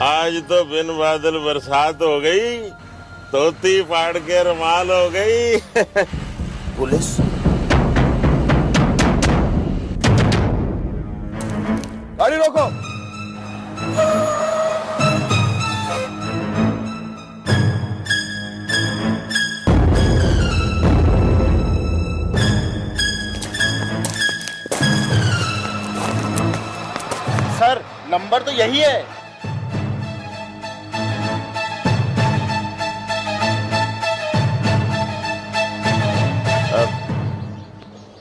S: आज तो बिन बादल बरसात हो गई, तोती फाड़ के रुमाल हो गई।
H: पुलिस गाड़ी रोको।
V: सर नंबर तो यही है।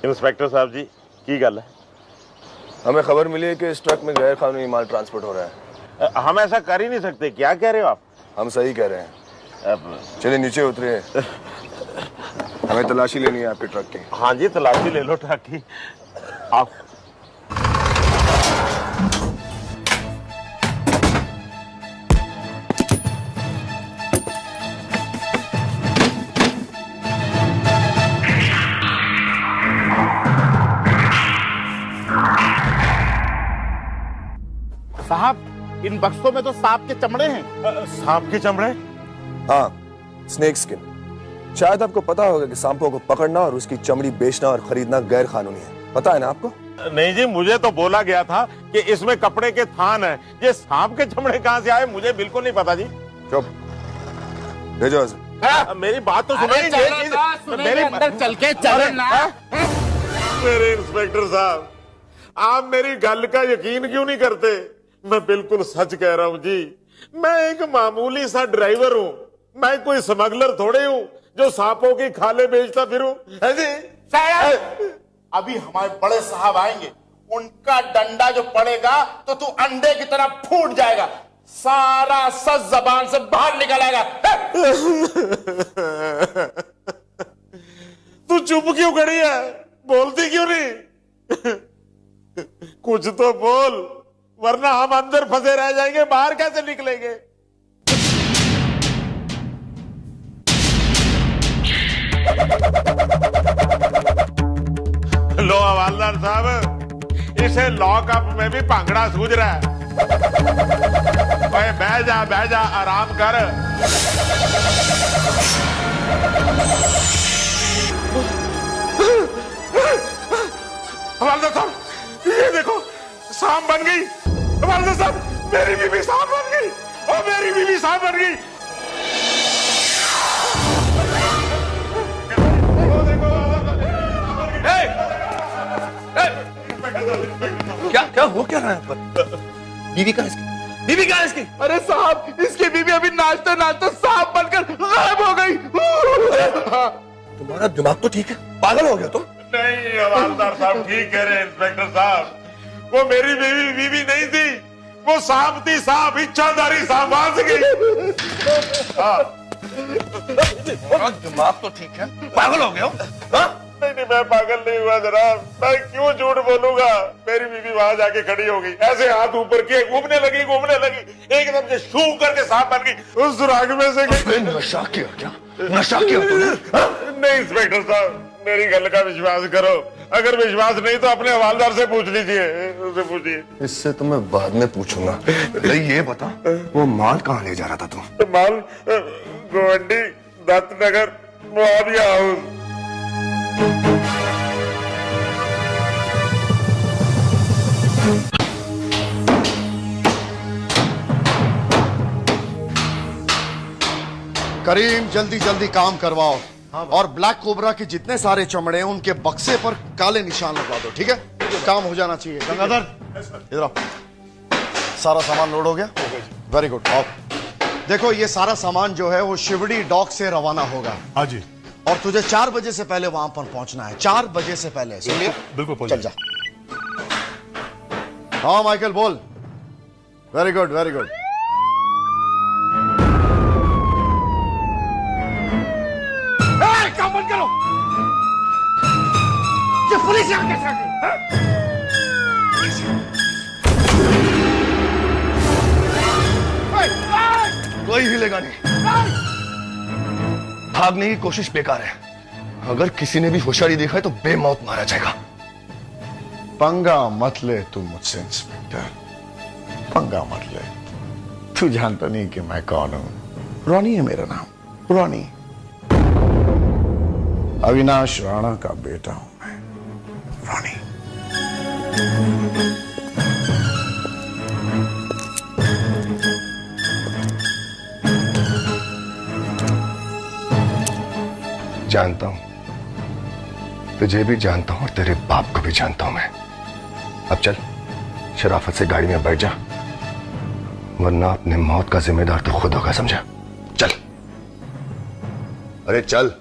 S: इंस्पेक्टर साहब जी की गल है?
H: हमें खबर मिली है कि इस ट्रक में गैर कानूनी माल ट्रांसपोर्ट हो रहा है।
S: हम ऐसा कर ही नहीं सकते। क्या कह रहे हो आप?
H: हम सही कह रहे हैं। चलिए नीचे उतरिए, हमें तलाशी लेनी है आपके ट्रक की।
S: हाँ जी तलाशी ले लो ट्रक की। आप
V: साहब इन बक्सों में तो सांप के चमड़े हैं।
S: सांप के चमड़े?
H: हाँ, स्नेक स्किन। शायद आपको पता होगा कि सांपों को पकड़ना और उसकी चमड़ी बेचना और खरीदना गैर कानूनी है। पता है ना आपको?
S: नहीं जी, मुझे तो बोला गया था कि इसमें कपड़े के थान है। ये सांप के चमड़े कहाँ से आए मुझे बिल्कुल नहीं पता जी।
H: चुप, भेजो।
S: मेरी बात तो सुनो।
V: मेरे अंदर चल के चलना।
S: मेरे इंस्पेक्टर साहब, आप मेरी गल का यकीन क्यों नहीं करते? मैं बिल्कुल सच कह रहा हूँ जी। मैं एक मामूली सा ड्राइवर हूँ, मैं कोई स्मगलर थोड़े हूँ जो सांपों की खाले बेचता फिरूं। है जी?
V: शायद अभी हमारे बड़े साहब आएंगे, उनका डंडा जो पड़ेगा तो तू अंडे की तरह फूट जाएगा, सारा सच जबान से बाहर निकल आएगा।
S: तू चुप क्यों खड़ी है? बोलती क्यों नहीं? कुछ तो बोल, वरना हम अंदर फंसे रह जाएंगे, बाहर कैसे निकलेंगे? लो हवालदार साहब,
V: इसे लॉकअप में भी भांगड़ा सूझ रहा है। बह जा आराम कर। हवालदार साहब, ये देखो सांप बन गई। हवालदार साहब, मेरी बीवी सांप बन गई। और मेरी बीवी सांप बन गई।
Q: क्या हो क्या रहा है पर? बीवी कहाँ इसकी? बीवी कहाँ इसकी?
V: अरे साहब, इसकी बीवी अभी नाचते नाचते सांप बनकर गायब हो गई।
Q: तुम्हारा दिमाग तो ठीक है, पागल हो गया तुम?
V: नहीं हवालदार साहब, ठीक कह रहे हैं इंस्पेक्टर साहब। वो मेरी बीवी नहीं थी, वो सांप थी। सांप, इच्छाधारी सांप आ गई।
Q: दिमाग तो ठीक है, पागल हो गया हो?
V: नहीं, मैं पागल नहीं हुआ जनाब। मैं क्यों झूठ बोलूंगा? मेरी बीवी वहां जाके खड़ी हो गई, ऐसे हाथ ऊपर किए, घूमने लगी, एकदम से शू करके सांप बन गई। उस सुराग में से
Q: नशा किया क्या? नशा किया तूने?
V: नहीं इंस्पेक्टर साहब, मेरी गल का विश्वास करो। अगर विश्वास नहीं तो अपने हवालदार से पूछ लीजिए, उससे पूछिए।
Q: इससे तो मैं बाद में पूछूंगा। ये बता, वो माल कहाँ ले जा रहा था तू?
V: माल गोवंडी, दत्तनगर, मुआविया हाउस।
A: करीम, जल्दी जल्दी काम करवाओ। और ब्लैक कोबरा के जितने सारे चमड़े हैं उनके बक्से पर काले निशान लगवा दो, ठीक है? काम हो जाना चाहिए। गंगाधर, इधर आओ। सारा सामान लोड हो गया? Very good. आओ। देखो, ये सारा सामान जो है वो शिवड़ी डॉक से रवाना होगा।
V: हाँ जी।
A: और तुझे 4 बजे से पहले वहां पर पहुंचना है। 4 बजे से पहले, सुन लिया?
V: बिल्कुल।
A: चल जा। हाँ माइकल, बोल। Very good, very good.
V: काम बंद करो। ये पुलिस यहाँ कैसे आ गई?
Q: कोई हिलेगा नहीं। भागने की कोशिश बेकार है। अगर किसी ने भी होशियारी देखा है तो बेमौत मारा जाएगा।
A: पंगा मत ले तू मुझसे इंस्पेक्टर, पंगा मत ले। तू जानता नहीं कि मैं कौन हूं। रॉनी है मेरा नाम, रॉनी। अविनाश राणा का बेटा हूं मैं, रॉनी।
Q: जानता हूं, तुझे भी जानता हूं और तेरे बाप को भी जानता हूं मैं। अब चल, शराफत से गाड़ी में बैठ जा, वरना अपने मौत का जिम्मेदार तो खुद होगा, समझा? चल। अरे चल।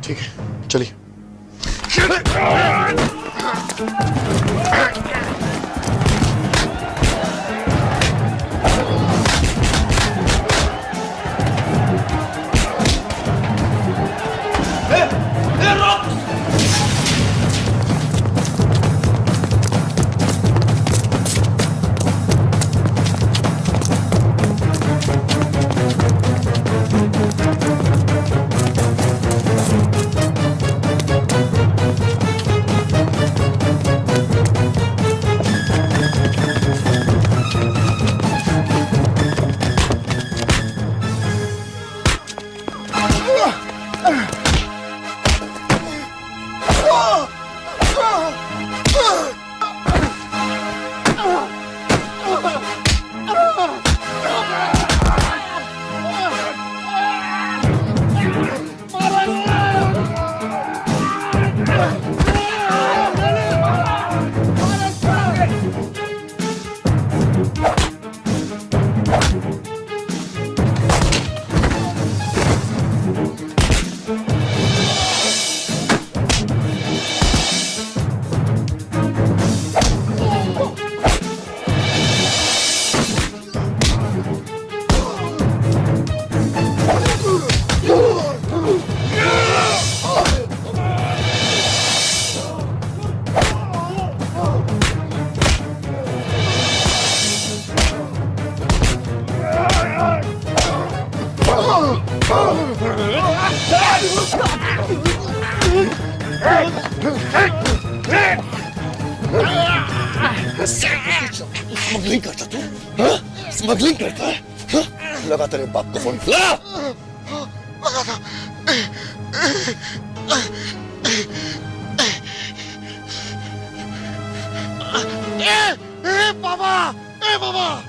A: ठीक है, चलिए।
M: स्मगलिंग करता तू? हाँ? स्मगलिंग करता है? हाँ? लगा तेरे बाप को फोन, लगा।
V: बाबा, बाबा।